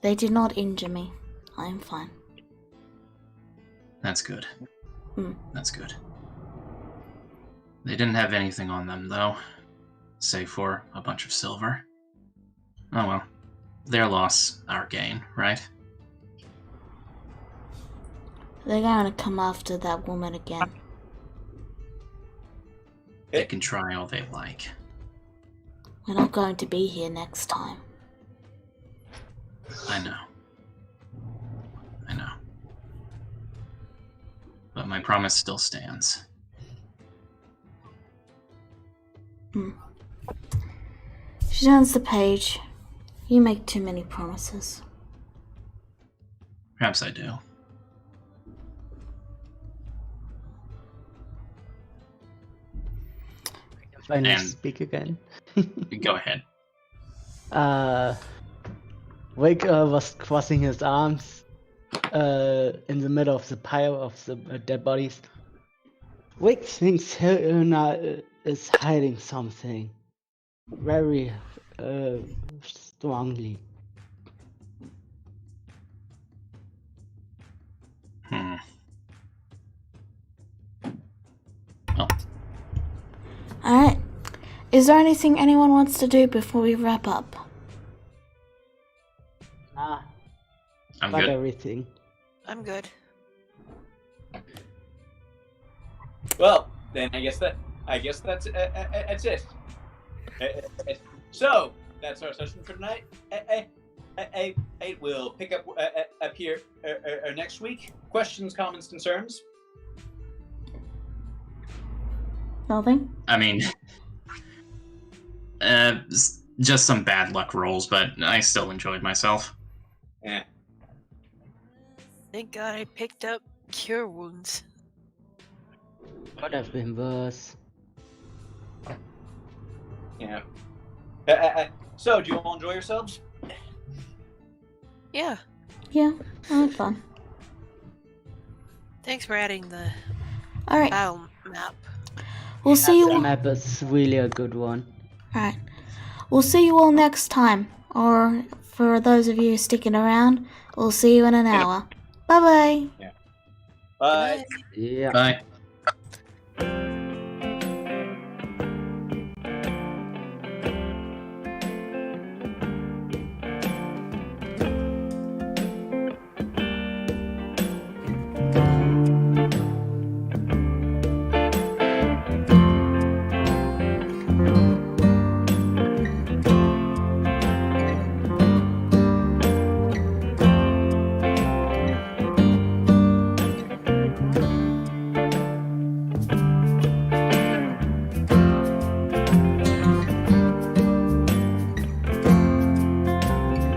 F: They did not injure me. I am fine.
B: That's good.
F: Hmm.
B: That's good. They didn't have anything on them, though, save for a bunch of silver. Oh well. Their loss, our gain, right?
F: They're going to come after that woman again.
B: They can try all they like.
F: We're not going to be here next time.
B: I know. But my promise still stands.
F: She turns the page. You make too many promises.
B: Perhaps I do.
E: Finally
B: And-
E: speak again.
B: Go ahead.
E: Wake was crossing his arms in the middle of the pile of the dead bodies. Wake thinks Helena is hiding something very strongly.
F: Alright. Is there anything anyone wants to do before we wrap up?
E: Nah,
B: I'm
E: fuck
B: good.
E: everything.
C: I'm good.
A: Well, then I guess that's it. So that's our session for tonight. We'll pick up here next week. Questions, comments, concerns?
F: Nothing?
B: I mean, just some bad luck rolls, but I still enjoyed myself.
A: Yeah.
C: Thank God I picked up Cure Wounds.
E: Could have been worse.
A: Yeah. So, do you all enjoy yourselves?
C: Yeah.
F: Yeah, I had fun.
C: Thanks for adding the
F: Alright,
C: battle map.
F: we'll see you
E: The
F: all.
E: map is really a good one.
F: Alright. We'll see you all next time. Or for those of you sticking around, we'll see you in an hour. Bye bye.
A: Bye.
E: Yeah.
B: Bye.